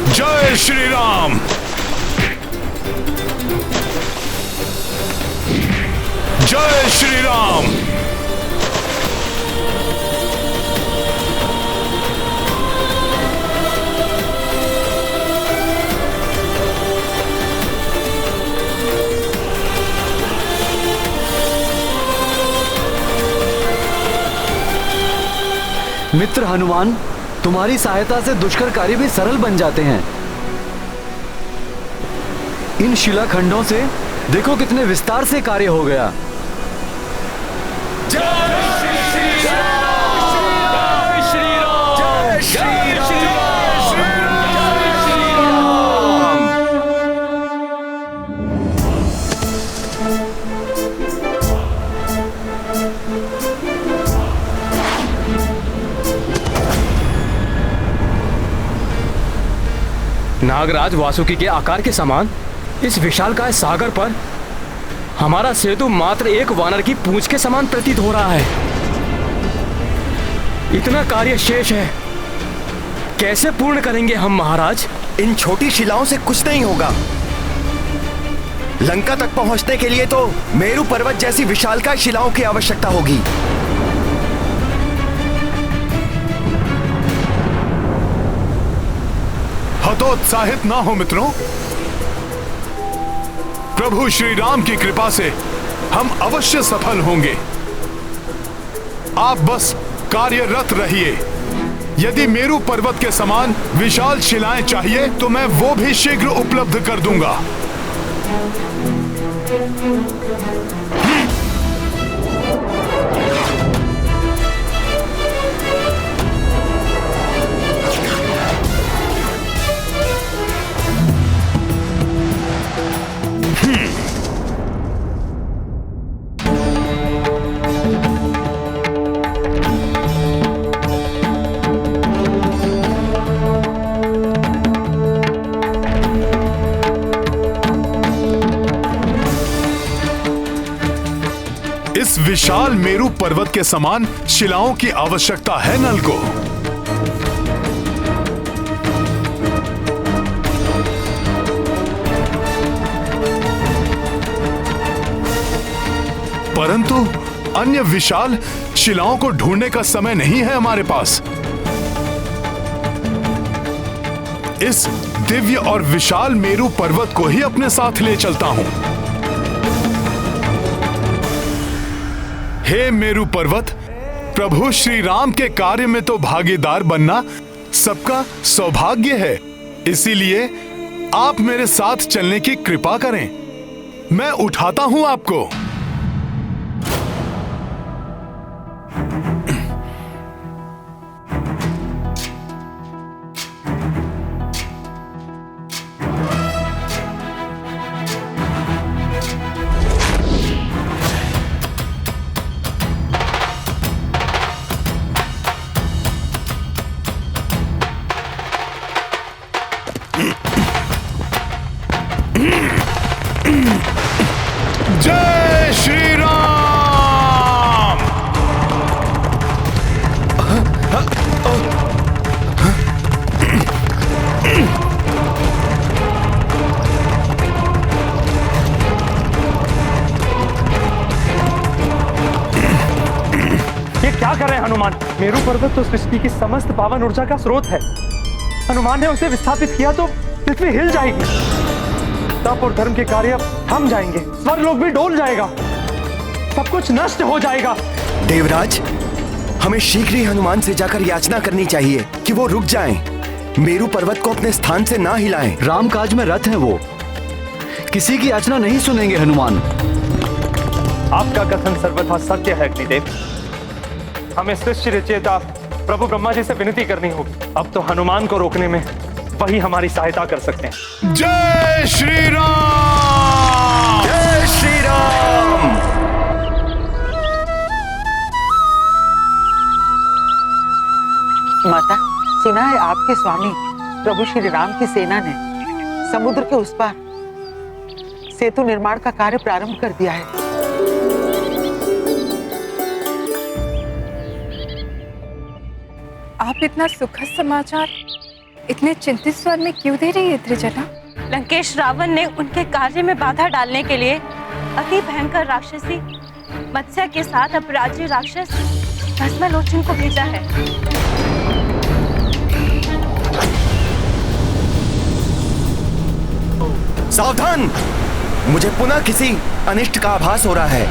जय श्री राम, जय श्री राम। मित्र हनुमान, तुम्हारी सहायता से दुष्कर कार्य भी सरल बन जाते हैं। इन शिलाखंडों से देखो कितने विस्तार से कार्य हो गया। नागराज वासुकी के आकार के समान इस विशालकाय सागर पर हमारा सेतु मात्र एक वानर की पूंछ के समान प्रतीत हो रहा है। इतना कार्य शेष है, कैसे पूर्ण करेंगे हम महाराज? इन छोटी शिलाओं से कुछ नहीं होगा। लंका तक पहुंचने के लिए तो मेरू पर्वत जैसी विशालकाय शिलाओं की आवश्यकता होगी। हतोत्साहित ना हो मित्रों, प्रभु श्री राम की कृपा से हम अवश्य सफल होंगे। आप बस कार्यरत रहिए। यदि मेरू पर्वत के समान विशाल शिलाएं चाहिए तो मैं वो भी शीघ्र उपलब्ध कर दूंगा। इस विशाल मेरू पर्वत के समान शिलाओं की आवश्यकता है नल को। परंतु अन्य विशाल शिलाओं को ढूंढने का समय नहीं है हमारे पास। इस दिव्य और विशाल मेरू पर्वत को ही अपने साथ ले चलता हूं। हे मेरू पर्वत, प्रभु श्री राम के कार्य में तो भागीदार बनना सबका सौभाग्य है। इसीलिए आप मेरे साथ चलने की कृपा करें। मैं उठाता हूं आपको। जय श्री राम। ये क्या कर रहे हैं हनुमान? मेरू पर्वत तो सृष्टि की समस्त पावन ऊर्जा का स्रोत है। हनुमान ने उसे विस्थापित किया तो पृथ्वी हिल जाएगी, तप और धर्म के कार्य थम जाएंगे, स्वर्गलोक भी डोल जाएगा, सब कुछ नष्ट हो जाएगा। देवराज, हमें शीघ्र ही हनुमान से जाकर याचना करनी चाहिए कि वो रुक जाएं, मेरू पर्वत को अपने स्थान से ना हिलाएं। राम काज में रत हैं वो, किसी की याचना नहीं सुनेंगे हनुमान। आपका कथन सर्वथा सत्य है अग्निदेव। हमें सृष्टि रचयिता प्रभु ब्रह्मा जी से विनती करनी होगी। अब तो हनुमान को रोकने में वही हमारी सहायता कर सकते हैं। जय श्री राम। जय श्री राम। माता, सुना है आपके स्वामी प्रभु श्री राम की सेना ने समुद्र के उस पार सेतु निर्माण का कार्य प्रारंभ कर दिया है। आप इतना सुखद समाचार इतने चिंतित स्वर में क्यों दे रही है त्रिजना? लंकेश रावण ने उनके कार्य में बाधा डालने के लिए अति भयंकर राक्षसी मत्स्य के साथ अपराज्य राक्षस भस्मलोचन को भेजा है। सावधान, मुझे पुनः किसी अनिष्ट का आभास हो रहा है।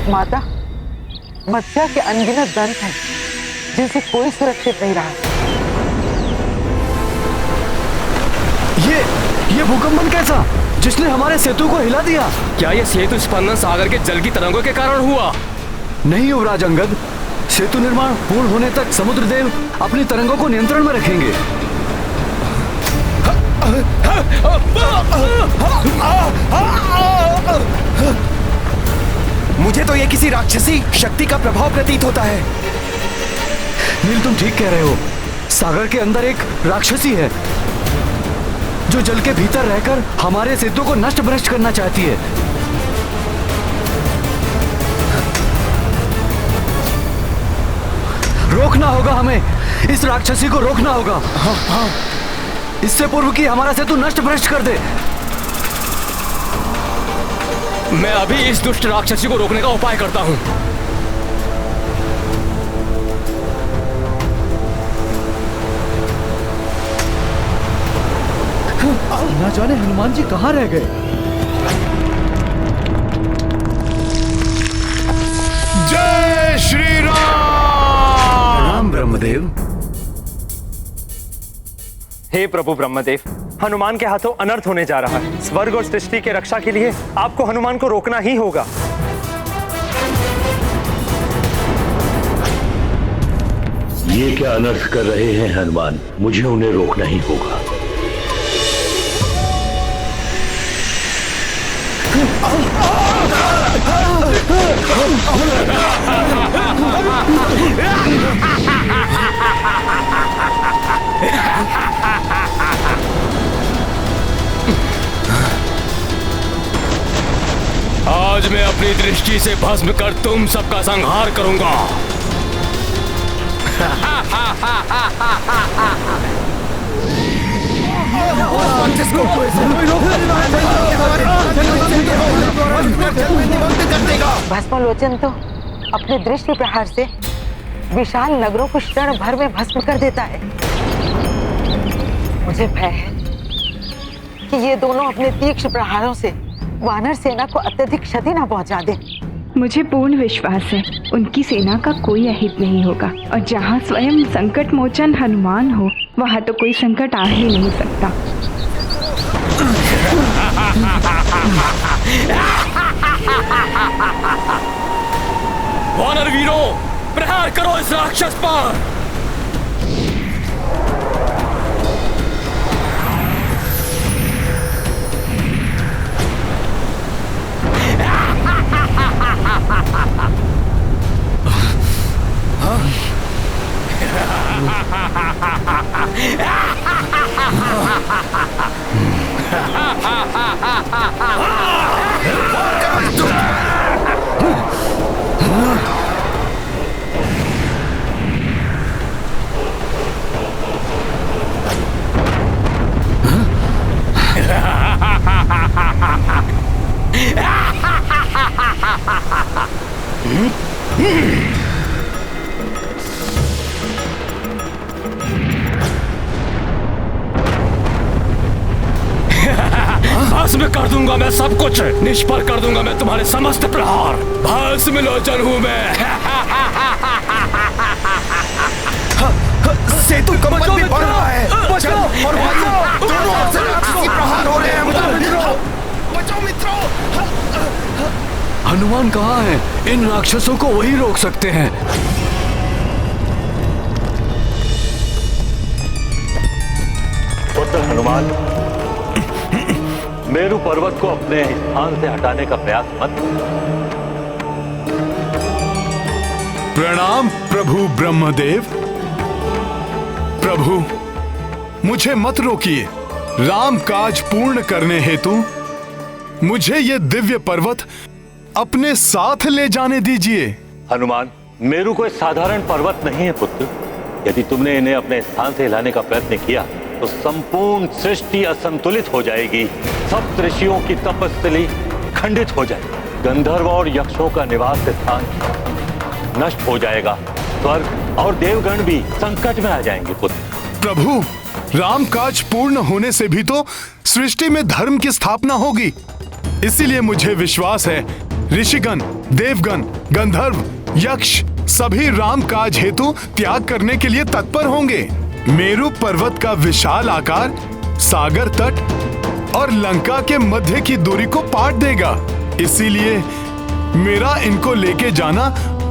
माता, मत्स्य के अनगिनत दंत हैं जिनसे कोई सुरक्षित नहीं रहा। ये भूकंपन कैसा, जिसने हमारे सेतु को हिला दिया? क्या ये सेतु स्पंदन सागर के जल की तरंगों के कारण हुआ? नहीं युवराज अंगद, सेतु निर्माण पूर्ण होने तक समुद्र देव अपनी तरंगों को नियंत्रण में रखेंगे। मुझे तो ये किसी राक्षसी शक्ति का प्रभाव प्रतीत होता है। नील, तुम ठीक कह रहे हो। सागर के अंदर एक राक्षसी है जो जल के भीतर रहकर हमारे सेतु को नष्ट भ्रष्ट करना चाहती है। रोकना होगा हमें, इस राक्षसी को रोकना होगा। हाँ। इससे पूर्व कि हमारा सेतु नष्ट भ्रष्ट कर दे। मैं अभी इस दुष्ट राक्षसी को रोकने का उपाय करता हूँ। ना जाने हनुमान जी कहाँ रह गए। जय श्री राम। राम ब्रह्मदेव। हे प्रभु ब्रह्मदेव, हनुमान के हाथों अनर्थ होने जा रहा है। स्वर्ग और सृष्टि के रक्षा के लिए आपको हनुमान को रोकना ही होगा। ये क्या अनर्थ कर रहे हैं हनुमान? मुझे उन्हें रोकना ही होगा। आज मैं अपनी दृष्टि से भस्म कर तुम सबका संहार करूंगा। भस्मलोचन तो अपने दृष्टि प्रहार से विशाल नगरों को क्षण भर में भस्म कर देता है। मुझे भय है कि ये दोनों अपने तीक्ष्ण प्रहारों से वानर सेना को अत्यधिक क्षति न पहुंचा दे। मुझे पूर्ण विश्वास है उनकी सेना का कोई अहित नहीं होगा, और जहाँ स्वयं संकट मोचन हनुमान हो वहाँ तो कोई संकट आ ही नहीं सकता। वानर वीरों, प्रहार करो इस राक्षस पर। भस्म कर दूंगा मैं सब कुछ, निष्फल कर दूंगा मैं तुम्हारे समस्त प्रहार। भस्म लोचन हूं मैं। सेतु कमजोर भी बढ़ रहा है। जल और वायु दोनों ओर से राक्षसी प्रहार हो रहे हैं। बचाओ मित्रों। हनुमान कहाँ हैं? इन राक्षसों को वही रोक सकते हैं। पुत्र हनुमान, मेरु पर्वत को अपने स्थान से हटाने का प्रयास मत करो। प्रणाम प्रभु ब्रह्मदेव। प्रभु, मुझे मत रोकिए। राम काज पूर्ण करने हेतु मुझे ये दिव्य पर्वत अपने साथ ले जाने दीजिए। हनुमान, मेरु कोई साधारण पर्वत नहीं है पुत्र। यदि तुमने इन्हें अपने स्थान से हिलाने का प्रयत्न किया तो संपूर्ण सृष्टि असंतुलित हो जाएगी। सब ऋषियों की तपस्थली खंडित हो जाएगी। गंधर्व और यक्षों का निवास स्थान नष्ट हो जाएगा। स्वर्ग और देवगण भी संकट में आ जाएंगे पुत्र। प्रभु, राम काज पूर्ण होने से भी तो सृष्टि में धर्म की स्थापना होगी। इसीलिए मुझे विश्वास है ऋषिगण, देवगण, गंधर्व, यक्ष सभी राम काज हेतु त्याग करने के लिए तत्पर होंगे। मेरु पर्वत का विशाल आकार सागर तट और लंका के मध्य की दूरी को पाट देगा। इसीलिए मेरा इनको लेके जाना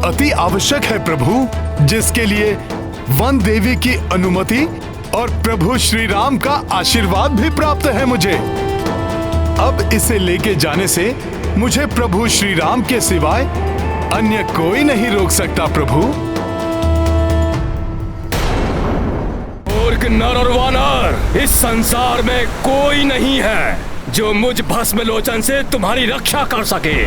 अति आवश्यक है प्रभु, जिसके लिए वन देवी की अनुमति और प्रभु श्री राम का आशीर्वाद भी प्राप्त है मुझे। अब इसे लेके जाने से मुझे प्रभु श्री राम के सिवाय अन्य कोई नहीं रोक सकता प्रभु। मूर्ख नर और वानर, इस संसार में कोई नहीं है जो मुझ भस्म लोचन से तुम्हारी रक्षा कर सके।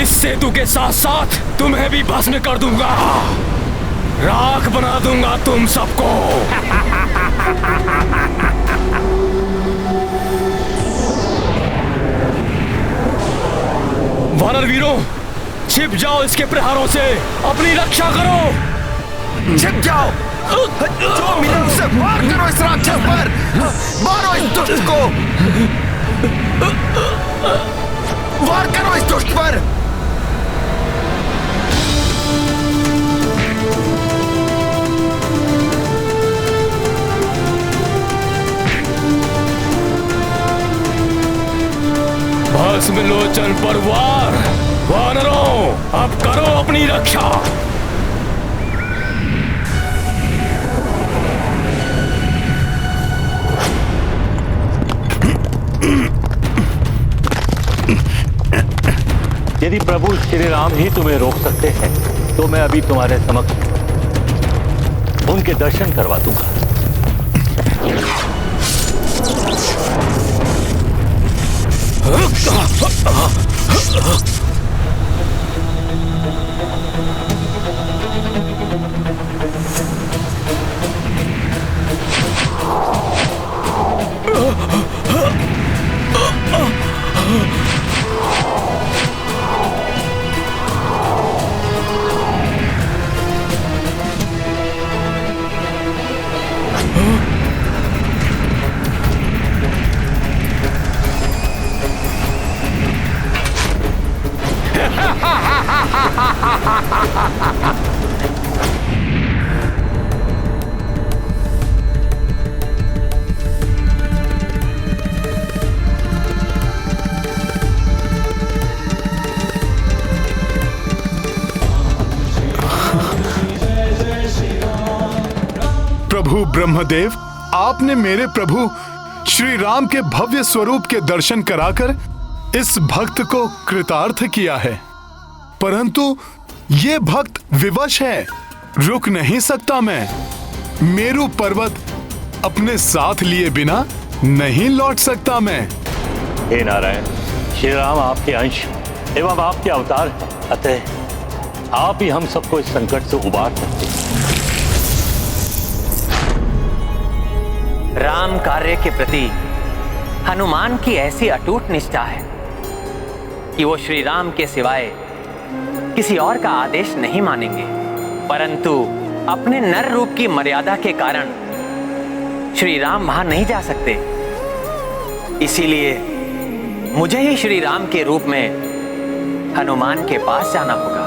इस सेतु के साथ साथ तुम्हें भी भस्म कर दूंगा, राख बना दूंगा तुम सबको। वानर वीरों, छिप जाओ इसके प्रहारों से, अपनी रक्षा करो। छिप जाओ। जो मिले उसे वार करो इस राक्षस पर। मारो इस दुष्ट को। वार करो इस दुष्ट पर। भस्म लोचन पर वार। वानरों, अब करो अपनी रक्षा। यदि प्रभु श्री राम ही तुम्हें रोक सकते हैं तो मैं अभी तुम्हारे समक्ष उनके दर्शन करवा दूंगा। प्रभु ब्रह्मदेव, आपने मेरे प्रभु श्री राम के भव्य स्वरूप के दर्शन कराकर इस भक्त को कृतार्थ किया है, परंतु ये भक्त विवश है, रुक नहीं सकता मैं। मेरू पर्वत अपने साथ लिए बिना नहीं लौट सकता मैं। हे नारायण, श्री राम आपके अंश एवं आपके अवतार हैं, अतः आप ही हम सबको इस संकट से उबार सकते हैं। राम कार्य के प्रति हनुमान की ऐसी अटूट निष्ठा है कि वो श्री राम के सिवाय किसी और का आदेश नहीं मानेंगे, परंतु अपने नर रूप की मर्यादा के कारण श्री राम वहां नहीं जा सकते। इसीलिए मुझे ही श्री राम के रूप में हनुमान के पास जाना होगा।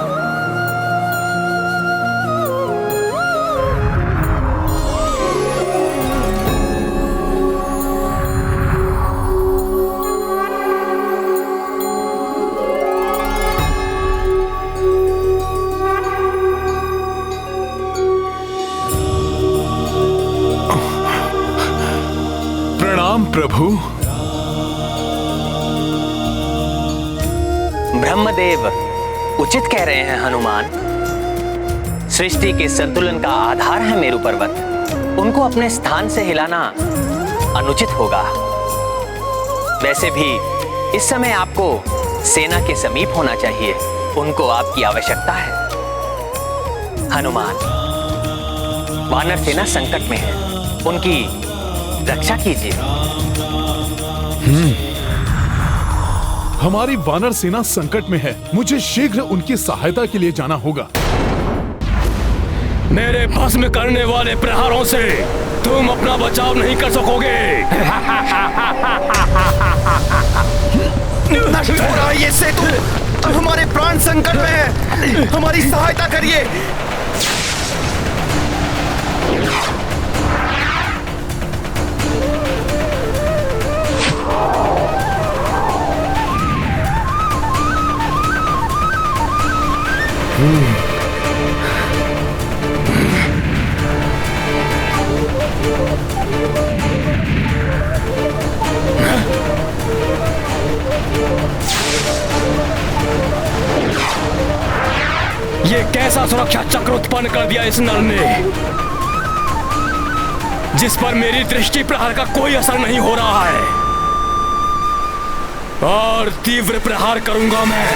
प्रभु। ब्रह्मदेव उचित कह रहे हैं हनुमान। सृष्टि के संतुलन का आधार है मेरू पर्वत, उनको अपने स्थान से हिलाना अनुचित होगा। वैसे भी इस समय आपको सेना के समीप होना चाहिए, उनको आपकी आवश्यकता है। हनुमान, वानर सेना संकट में है, उनकी रक्षा कीजिए। हमारी वानर सेना संकट में है, मुझे शीघ्र उनकी सहायता के लिए जाना होगा। मेरे भस्म करने वाले प्रहारों से तुम अपना बचाव नहीं कर सकोगे। नष्ट हो रहा है ये सेतु, अब हमारे प्राण संकट में है, हमारी सहायता करिए। ये कैसा सुरक्षा चक्र उत्पन्न कर दिया इस नर ने, जिस पर मेरी दृष्टि प्रहार का कोई असर नहीं हो रहा है। और तीव्र प्रहार करूंगा मैं।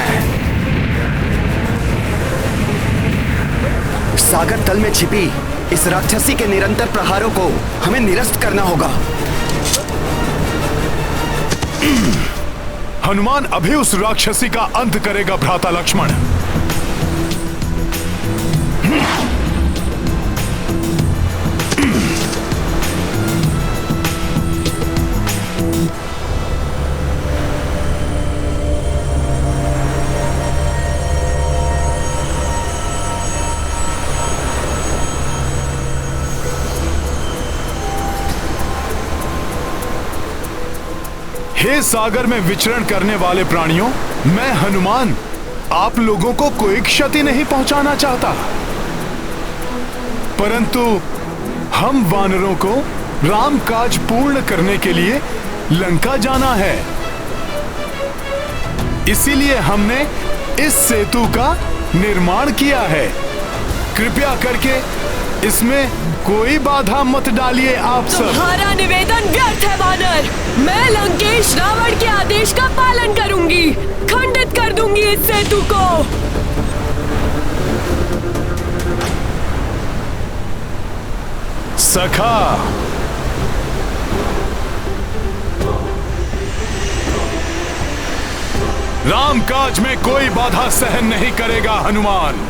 सागर तल में छिपी इस राक्षसी के निरंतर प्रहारों को हमें निरस्त करना होगा। हनुमान अभी उस राक्षसी का अंत करेगा भ्राता लक्ष्मण। हे सागर में विचरण करने वाले प्राणियों, मैं हनुमान आप लोगों को कोई क्षति नहीं पहुंचाना चाहता, परंतु हम वानरों को राम काज पूर्ण करने के लिए लंका जाना है। इसीलिए हमने इस सेतु का निर्माण किया है। कृपया करके इसमें कोई बाधा मत डालिए आप सब। तुम्हारा निवेदन व्यर्थ है वानर। मैं लंकेश रावण के आदेश का पालन करूंगी, खंडित कर दूंगी इस सेतु को। सखा, राम काज में कोई बाधा सहन नहीं करेगा हनुमान।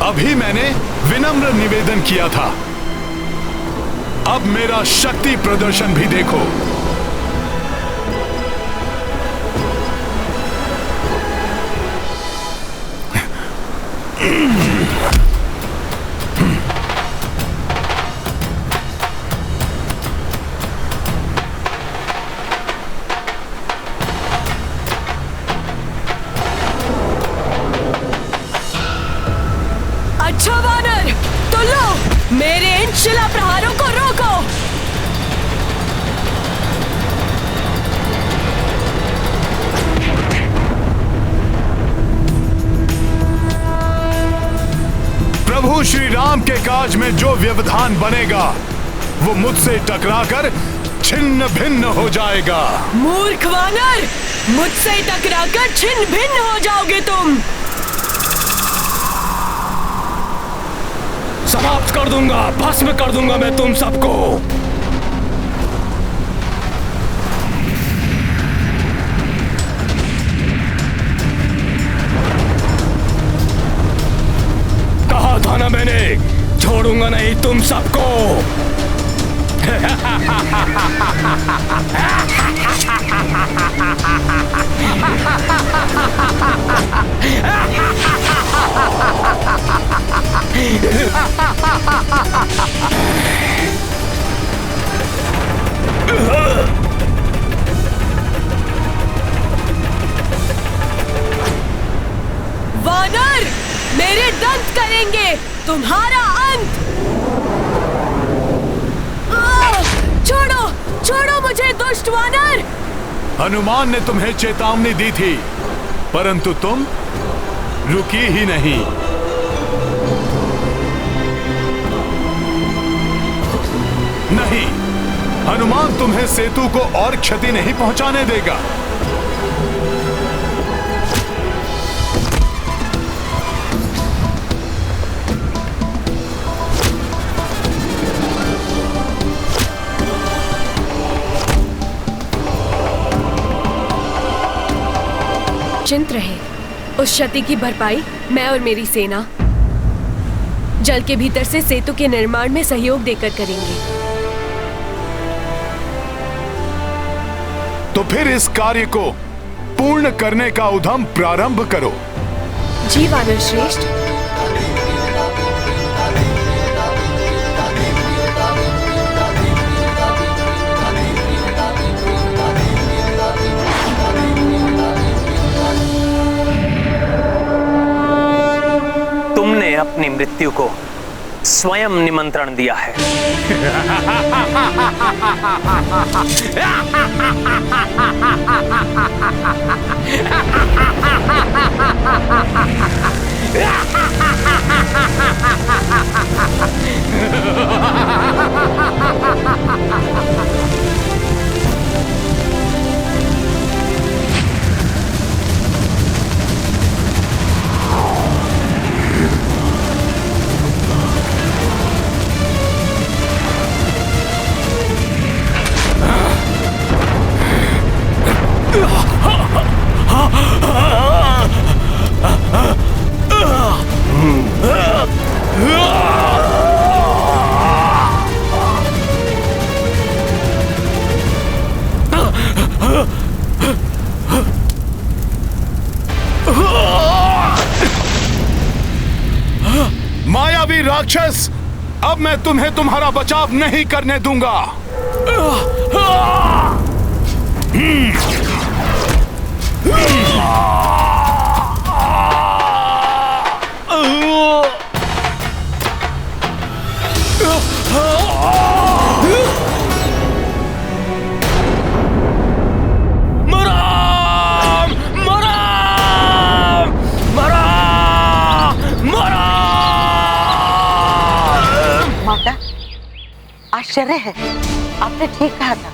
अभी मैंने विनम्र निवेदन किया था, अब मेरा शक्ति प्रदर्शन भी देखो। अच्छा वानर, तो लो मेरे इन शिला प्रहारों को रोको। प्रभु श्री राम के काज में जो व्यवधान बनेगा वो मुझसे टकराकर छिन्न भिन्न हो जाएगा। मूर्ख वानर, मुझसे टकराकर छिन्न भिन्न हो जाओगे तुम। समाप्त कर दूंगा, भस्म कर दूंगा मैं तुम सबको। कहा था ना मैंने, छोड़ूंगा नहीं तुम सबको। वानर, मेरे दंत करेंगे तुम्हारा अंत। छोड़ो, छोड़ो मुझे दुष्ट वानर। हनुमान ने तुम्हें चेतावनी दी थी, परंतु तुम रुकी ही नहीं। नहीं, हनुमान तुम्हें सेतु को और क्षति नहीं पहुंचाने देगा। चिंत रहे, उस क्षति की भरपाई मैं और मेरी सेना जल के भीतर से सेतु के निर्माण में सहयोग देकर करेंगे। तो फिर इस कार्य को पूर्ण करने का उद्यम प्रारंभ करो। जी वानर श्रेष्ठ। तुमने अपनी मृत्यु को स्वयं निमंत्रण दिया है। मायावी राक्षस, अब मैं तुम्हें तुम्हारा बचाव नहीं करने दूंगा। आश्चर्य है, आपने ठीक कहा था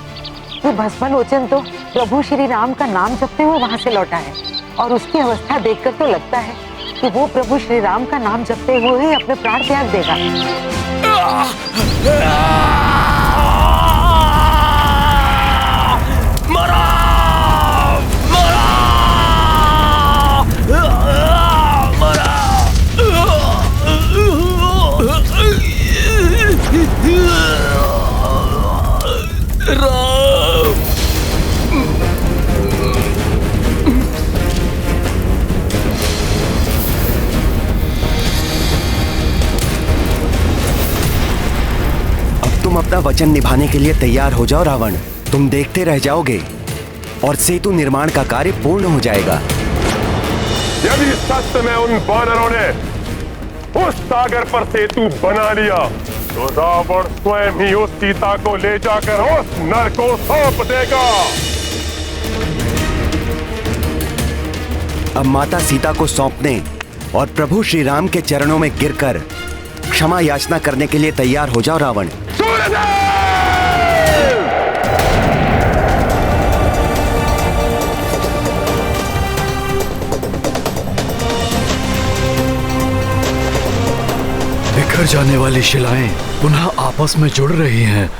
कि भस्मलोचन तो प्रभु श्री राम का नाम जपते हुए वहां से लौटा है, और उसकी अवस्था देखकर तो लगता है कि वो प्रभु श्री राम का नाम जपते हुए ही अपने प्राण त्याग देगा। तुम अपना वचन निभाने के लिए तैयार हो जाओ रावण। तुम देखते रह जाओगे और सेतु निर्माण का कार्य पूर्ण हो जाएगा। यदि सत्य में उन वानरों ने उस सागर पर सेतु बना लिया तो रावण स्वयं ही उस सीता को ले जाकर उस नर को सौंप देगा। अब माता सीता को सौंपने और प्रभु श्री राम के चरणों में गिरकर क्षमा याचना करने के लिए तैयार हो जाओ रावण। बिखर जाने वाली शिलाएं पुनः आपस में जुड़ रही हैं।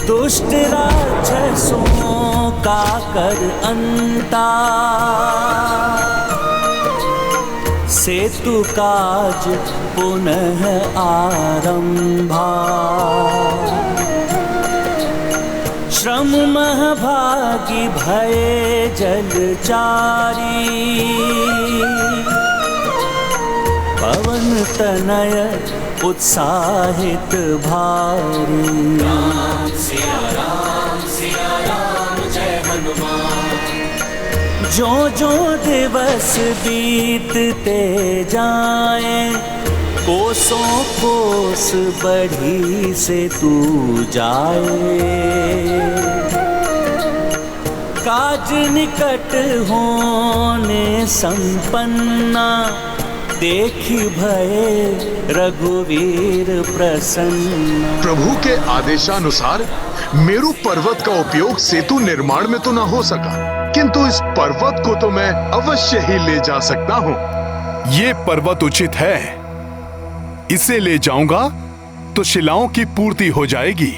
दुष्ट राक्षसों का कर अंता, सेतु काज पुनः आरंभा। श्रम महभागी भये जलचारी, पवन तनय उत्साहित भारी। राम सिया राम जय हनुमान। जो जो दिवस बीतते जाए, कोसों कोस बढ़ी से तू जाए। काज निकट होने संपन्ना, देखी भये रघुवीर प्रसन्न। प्रभु के आदेशानुसार मेरु पर्वत का उपयोग सेतु निर्माण में तो न हो सका, किंतु इस पर्वत को तो मैं अवश्य ही ले जा सकता हूँ। ये पर्वत उचित है, इसे ले जाऊंगा तो शिलाओं की पूर्ति हो जाएगी।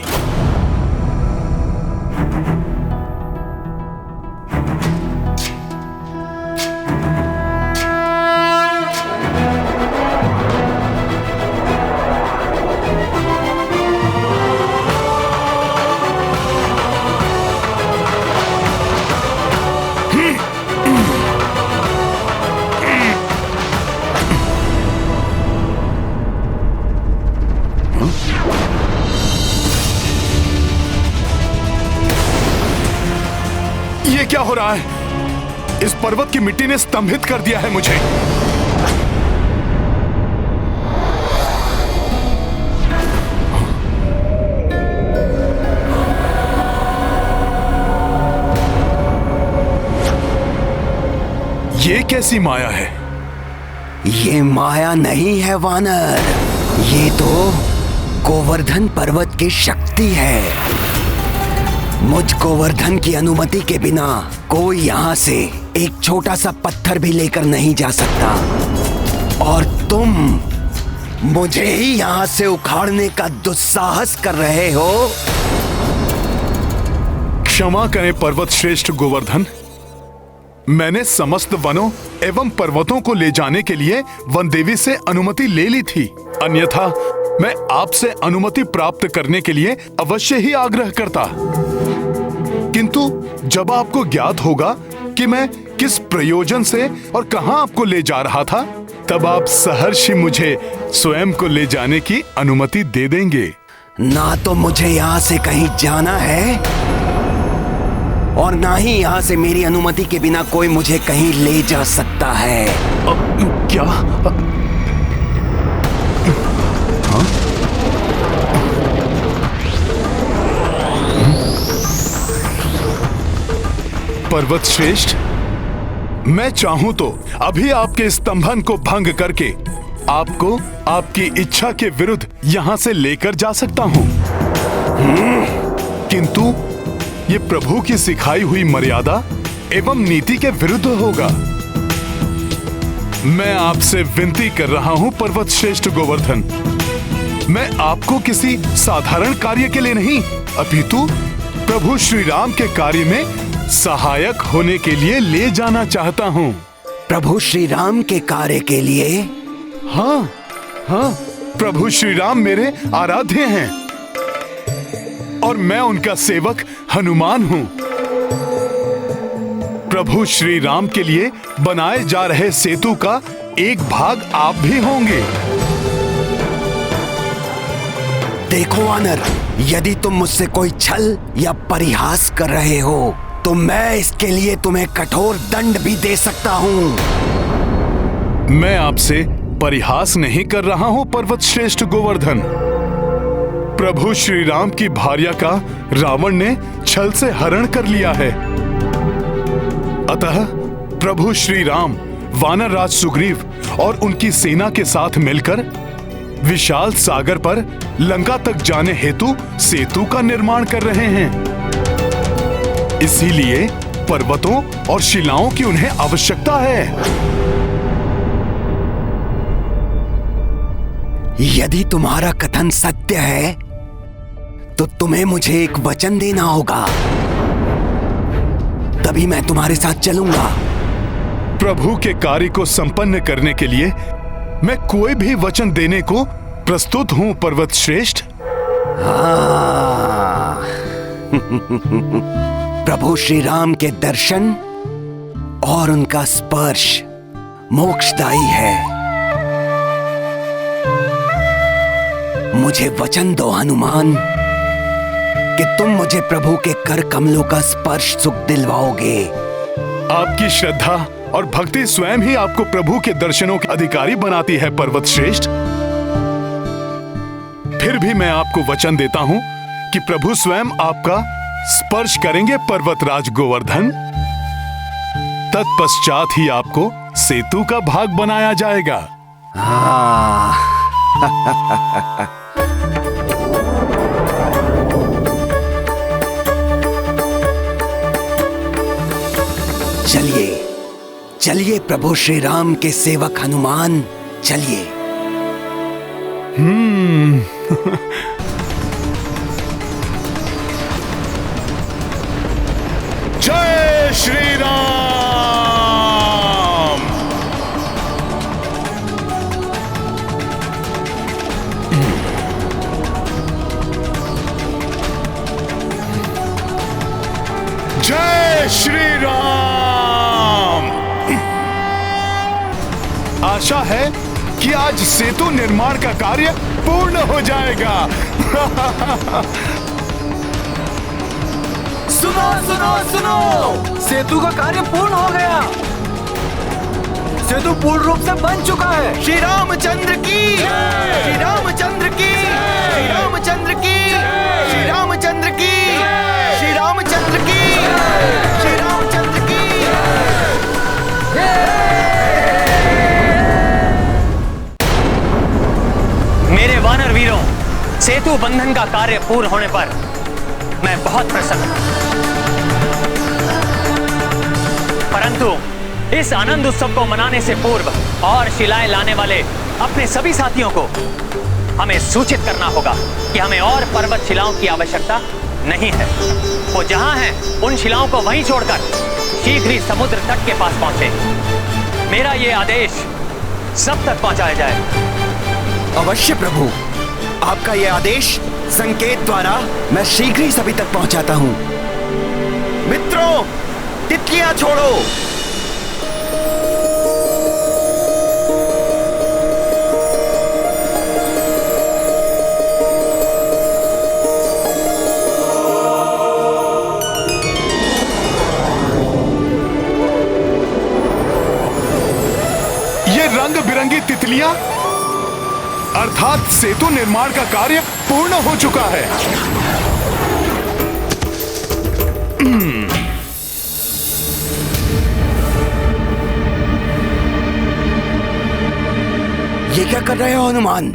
ये क्या हो रहा है? इस पर्वत की मिट्टी ने स्तंभित कर दिया है मुझे। ये कैसी माया है? ये माया नहीं है वानर, ये तो गोवर्धन पर्वत की शक्ति है। मुझ गोवर्धन की अनुमति के बिना कोई यहाँ से एक छोटा सा पत्थर भी लेकर नहीं जा सकता, और तुम मुझे ही यहाँ से उखाड़ने का दुस्साहस कर रहे हो। क्षमा करें पर्वत श्रेष्ठ गोवर्धन, मैंने समस्त वनों एवं पर्वतों को ले जाने के लिए वन देवी से अनुमति ले ली थी, अन्यथा मैं आपसे अनुमति प्राप्त करने के लिए अवश्य ही आग्रह करता। किंतु जब आपको ज्ञात होगा कि मैं किस प्रयोजन से और कहां आपको ले जा रहा था, तब आप सहर्ष मुझे स्वयं को ले जाने की अनुमति दे देंगे। ना तो मुझे यहाँ से कहीं जाना है, और ना ही यहाँ से मेरी अनुमति के बिना कोई मुझे कहीं ले जा सकता है। क्या? पर्वत श्रेष्ठ, मैं चाहूं तो अभी आपके स्तंभन को भंग करके आपको आपकी इच्छा के विरुद्ध यहां से लेकर जा सकता हूं, किंतु ये प्रभु की सिखाई हुई मर्यादा एवं नीति के विरुद्ध होगा। मैं आपसे विनती कर रहा हूं पर्वत श्रेष्ठ गोवर्धन, मैं आपको किसी साधारण कार्य के लिए नहीं, अपितु प्रभु श्री राम के कार्य में सहायक होने के लिए ले जाना चाहता हूँ। प्रभु श्री राम के कार्य के लिए? हाँ हाँ, प्रभु श्री राम मेरे आराध्य हैं और मैं उनका सेवक हनुमान हूँ। प्रभु श्री राम के लिए बनाए जा रहे सेतु का एक भाग आप भी होंगे। देखो वानर, यदि तुम मुझसे कोई छल या परिहास कर रहे हो तो मैं इसके लिए तुम्हें कठोर दंड भी दे सकता हूँ। मैं आपसे परिहास नहीं कर रहा हूँ पर्वत श्रेष्ठ गोवर्धन। प्रभु श्री राम की भार्या का रावण ने छल से हरण कर लिया है। अतः प्रभु श्री राम वानर राज सुग्रीव और उनकी सेना के साथ मिलकर विशाल सागर पर लंका तक जाने हेतु सेतु का निर्माण कर रहे हैं। इसीलिए पर्वतों और शिलाओं की उन्हें आवश्यकता है। यदि तुम्हारा कथन सत्य है तो तुम्हें मुझे एक वचन देना होगा, तभी मैं तुम्हारे साथ चलूंगा। प्रभु के कार्य को संपन्न करने के लिए मैं कोई भी वचन देने को प्रस्तुत हूं पर्वत श्रेष्ठ। प्रभु श्री राम के दर्शन और उनका स्पर्श मोक्षदायी है। मुझे वचन दो हनुमान कि तुम मुझे प्रभु के कर कमलों का स्पर्श सुख दिलवाओगे। आपकी श्रद्धा और भक्ति स्वयं ही आपको प्रभु के दर्शनों के अधिकारी बनाती है पर्वत श्रेष्ठ। फिर भी मैं आपको वचन देता हूं कि प्रभु स्वयं आपका स्पर्श करेंगे पर्वतराज गोवर्धन। तत्पश्चात ही आपको सेतु का भाग बनाया जाएगा। चलिए चलिए प्रभु श्री राम के सेवक हनुमान, चलिए। जय श्री राम। जय श्री राम। आशा है कि आज सेतु निर्माण का कार्य पूर्ण हो जाएगा। सुनो सुनो सुनो, सेतु का कार्य पूर्ण हो गया। सेतु पूर्ण रूप से बन चुका है। श्री रामचंद्र की, श्री रामचंद्र की, श्री रामचंद्र की, श्री रामचंद्र की, श्री रामचंद्र की, श्री रामचंद्र की। मेरे वानर वीरों, सेतु बंधन का कार्य पूर्ण होने पर मैं बहुत प्रसन्न हूं। परंतु इस आनंद उत्सव को मनाने से पूर्व और शिलाएं लाने वाले अपने सभी साथियों को हमें सूचित करना होगा कि हमें और पर्वत शिलाओं की आवश्यकता नहीं है। वो जहां हैं उन शिलाओं को वहीं छोड़कर शीघ्र ही समुद्र तट के पास पहुंचे। मेरा ये आदेश सब तक पहुंचाया जाए। अवश्य प्रभु, आपका यह आदेश संकेत द्वारा मैं शीघ्र ही सभी तक पहुंचाता हूं। मित्रों, तितलियां छोड़ो। ये रंग बिरंगी तितलियां अर्थात सेतु निर्माण का कार्य पूर्ण हो चुका है। ये क्या कर रहे हो हनुमान?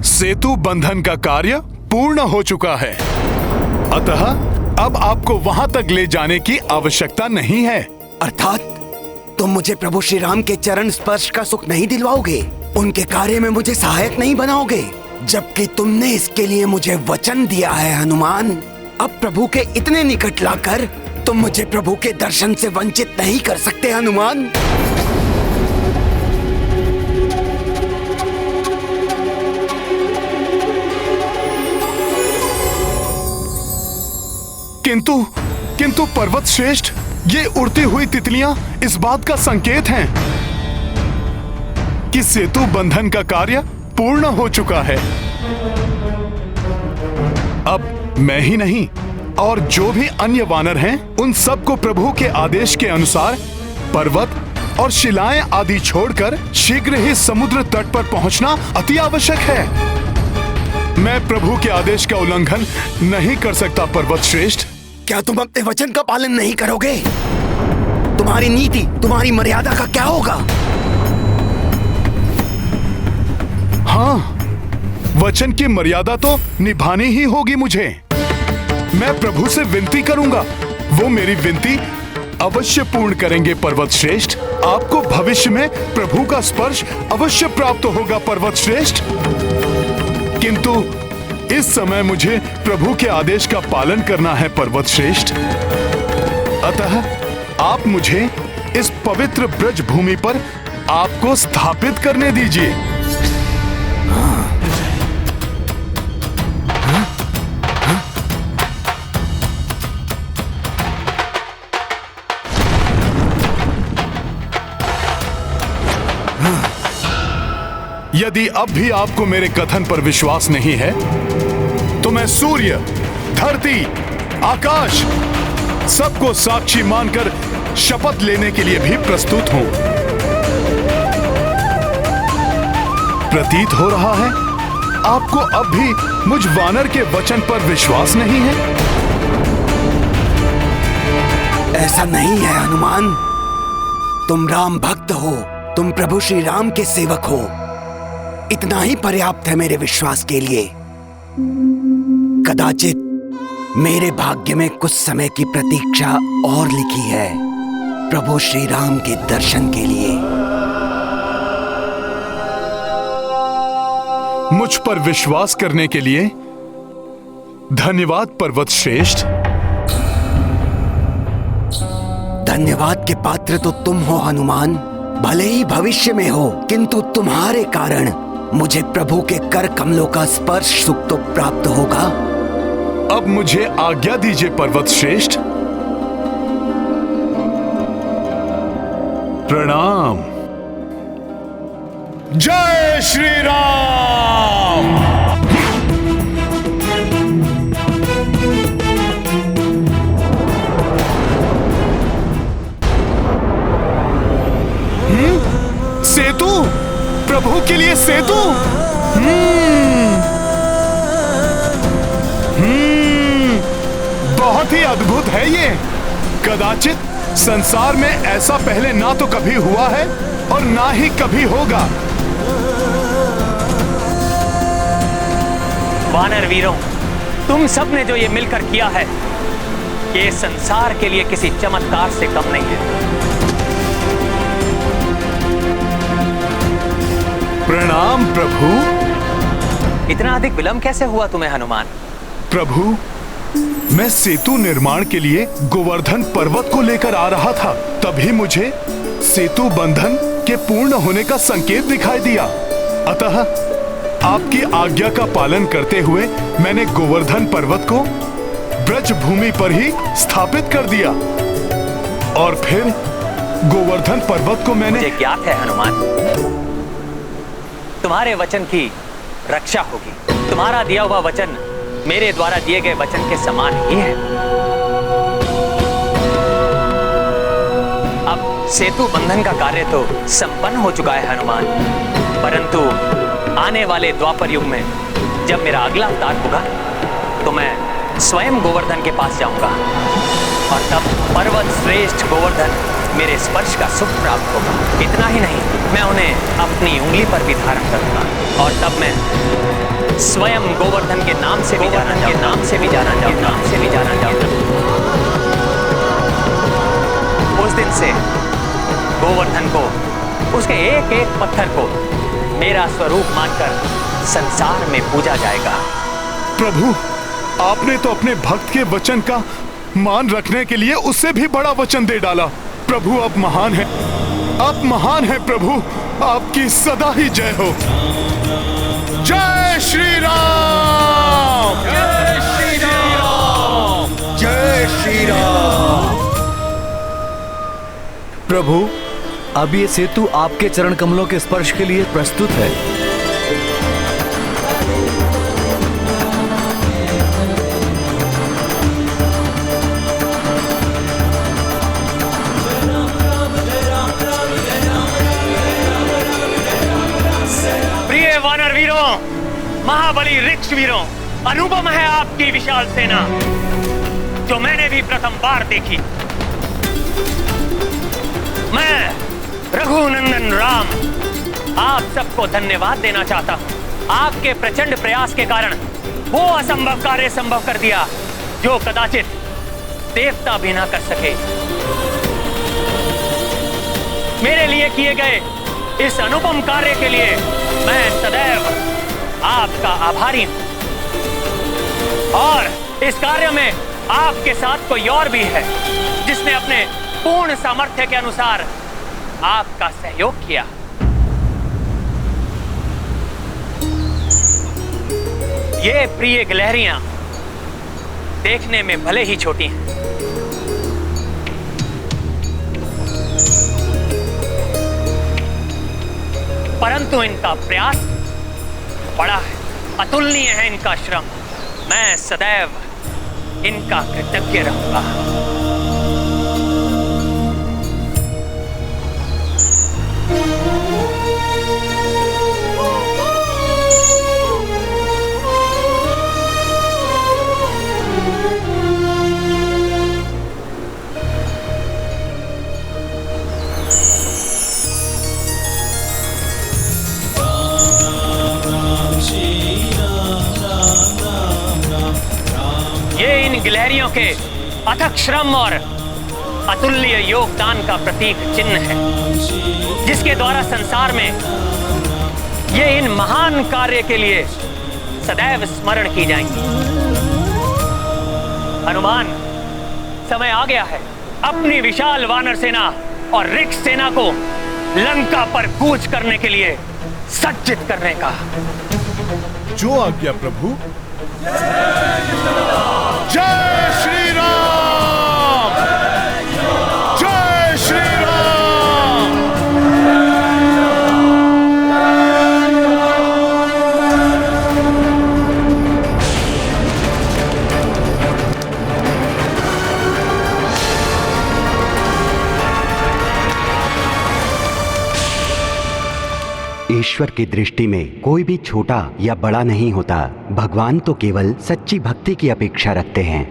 सेतु बंधन का कार्य पूर्ण हो चुका है, अतः अब आपको वहां तक ले जाने की आवश्यकता नहीं है। अर्थात तुम मुझे प्रभु श्री राम के चरण स्पर्श का सुख नहीं दिलवाओगे, उनके कार्य में मुझे सहायक नहीं बनाओगे, जबकि तुमने इसके लिए मुझे वचन दिया है हनुमान। अब प्रभु के इतने निकट लाकर तुम मुझे प्रभु के दर्शन से वंचित नहीं कर सकते हनुमान। किंतु पर्वत श्रेष्ठ, ये उड़ती हुई तितलियां इस बात का संकेत हैं कि सेतु बंधन का कार्य पूर्ण हो चुका है। अब मैं ही नहीं और जो भी अन्य वानर हैं, उन सबको प्रभु के आदेश के अनुसार पर्वत और शिलाएं आदि छोड़कर शीघ्र ही समुद्र तट पर पहुंचना अति आवश्यक है। मैं प्रभु के आदेश का उल्लंघन नहीं कर सकता पर्वत श्रेष्ठ। क्या तुम अपने वचन का पालन नहीं करोगे? तुम्हारी नीति, तुम्हारी मर्यादा का क्या होगा? हाँ, वचन की मर्यादा तो निभानी ही होगी मुझे। मैं प्रभु से विनती करूंगा, वो मेरी विनती अवश्य पूर्ण करेंगे पर्वत श्रेष्ठ। आपको भविष्य में प्रभु का स्पर्श अवश्य प्राप्त होगा पर्वत श्रेष्ठ। किंतु इस समय मुझे प्रभु के आदेश का पालन करना है पर्वत श्रेष्ठ। अतः आप मुझे इस पवित्र ब्रज भूमि पर आपको स्थापित करने दीजिए। यदि अब भी आपको मेरे कथन पर विश्वास नहीं है, तो मैं सूर्य, धरती, आकाश सबको साक्षी मानकर शपथ लेने के लिए भी प्रस्तुत हूं। प्रतीत हो रहा है आपको अब भी मुझ वानर के वचन पर विश्वास नहीं है। ऐसा नहीं है हनुमान। तुम राम भक्त हो, तुम प्रभु श्री राम के सेवक हो। इतना ही पर्याप्त है मेरे विश्वास के लिए। कदाचित मेरे भाग्य में कुछ समय की प्रतीक्षा और लिखी है प्रभु श्री राम के दर्शन के लिए। मुझ पर विश्वास करने के लिए धन्यवाद पर्वत श्रेष्ठ। धन्यवाद के पात्र तो तुम हो हनुमान, भले ही भविष्य में हो, किंतु तुम्हारे कारण मुझे प्रभु के कर कमलों का स्पर्श सुख तो प्राप्त होगा। अब मुझे आज्ञा दीजिए पर्वत श्रेष्ठ। प्रणाम। जय श्री राम। सेतु, प्रभु के लिए सेतु। बहुत ही अद्भुत है ये। कदाचित संसार में ऐसा पहले ना तो कभी हुआ है और ना ही कभी होगा। वानर वीरों, तुम सब ने जो ये मिलकर किया है, ये संसार के लिए किसी चमत्कार से कम नहीं है। प्रणाम प्रभु। इतना अधिक विलंब कैसे हुआ तुम्हें हनुमान? प्रभु, मैं सेतु निर्माण के लिए गोवर्धन पर्वत को लेकर आ रहा था। तभी मुझे सेतु बंधन के पूर्ण होने का संकेत दिखाई दिया। अतः आपकी आज्ञा का पालन करते हुए मैंने गोवर्धन पर्वत को ब्रज भूमि पर ही स्थापित कर दिया। और फिर गोवर्धन पर्वत को मैंने... मुझे ज्ञात है हनुमान, तुम्हारे वचन की रक्षा होगी। तुम्हारा दिया हुआ वचन मेरे द्वारा दिए गए वचन के समान ही है। अब सेतु बंधन का कार्य तो संपन्न हो चुका है हनुमान, परंतु आने वाले द्वापर युग में जब मेरा अगला अवतार होगा तो मैं स्वयं गोवर्धन के पास जाऊंगा और तब पर्वत श्रेष्ठ गोवर्धन मेरे स्पर्श का सुख प्राप्त होगा। इतना ही नहीं, मैं उन्हें अपनी उंगली पर भी धारण करूंगा और तब मैं स्वयं गोवर्धन के नाम से भी जाना जाऊंगा। उस दिन से गोवर्धन को, उसके एक एक पत्थर को मेरा स्वरूप मानकर संसार में पूजा जाएगा। प्रभु, आपने तो अपने भक्त के वचन का मान रखने के लिए उससे भी बड़ा वचन दे डाला। प्रभु, आप महान हैं, आप महान हैं प्रभु। आपकी सदा ही जय हो। जय श्री राम। जय श्री राम। जय श्री राम। प्रभु, अब ये सेतु आपके चरण कमलों के स्पर्श के लिए प्रस्तुत है। महाबली ऋक्ष वीरों, अनुपम है आपकी विशाल सेना, जो मैंने भी प्रथम बार देखी। मैं रघुनंदन राम आप सबको धन्यवाद देना चाहता हूं। आपके प्रचंड प्रयास के कारण वो असंभव कार्य संभव कर दिया जो कदाचित देवता भी ना कर सके। मेरे लिए किए गए इस अनुपम कार्य के लिए मैं सदैव आपका आभारी हूं। और इस कार्य में आपके साथ कोई और भी है जिसने अपने पूर्ण सामर्थ्य के अनुसार आपका सहयोग किया। ये प्रिय गिलहरियां देखने में भले ही छोटी हैं, परंतु इनका प्रयास बड़ा है, अतुलनीय है इनका श्रम। मैं सदैव इनका कृतज्ञ रहूंगा। ये इन गिलहरियों के अथक श्रम और अतुल्य योगदान का प्रतीक चिन्ह है, जिसके द्वारा संसार में ये इन महान कार्य के लिए सदैव स्मरण की जाएंगी। हनुमान, समय आ गया है अपनी विशाल वानर सेना और ऋक्ष सेना को लंका पर कूच करने के लिए सज्जित करने का। जो आज्ञा प्रभु। जय श्री राम, जय श्री राम। ईश्वर की दृष्टि में कोई भी छोटा या बड़ा नहीं होता। भगवान तो केवल सच्ची भक्ति की अपेक्षा रखते हैं।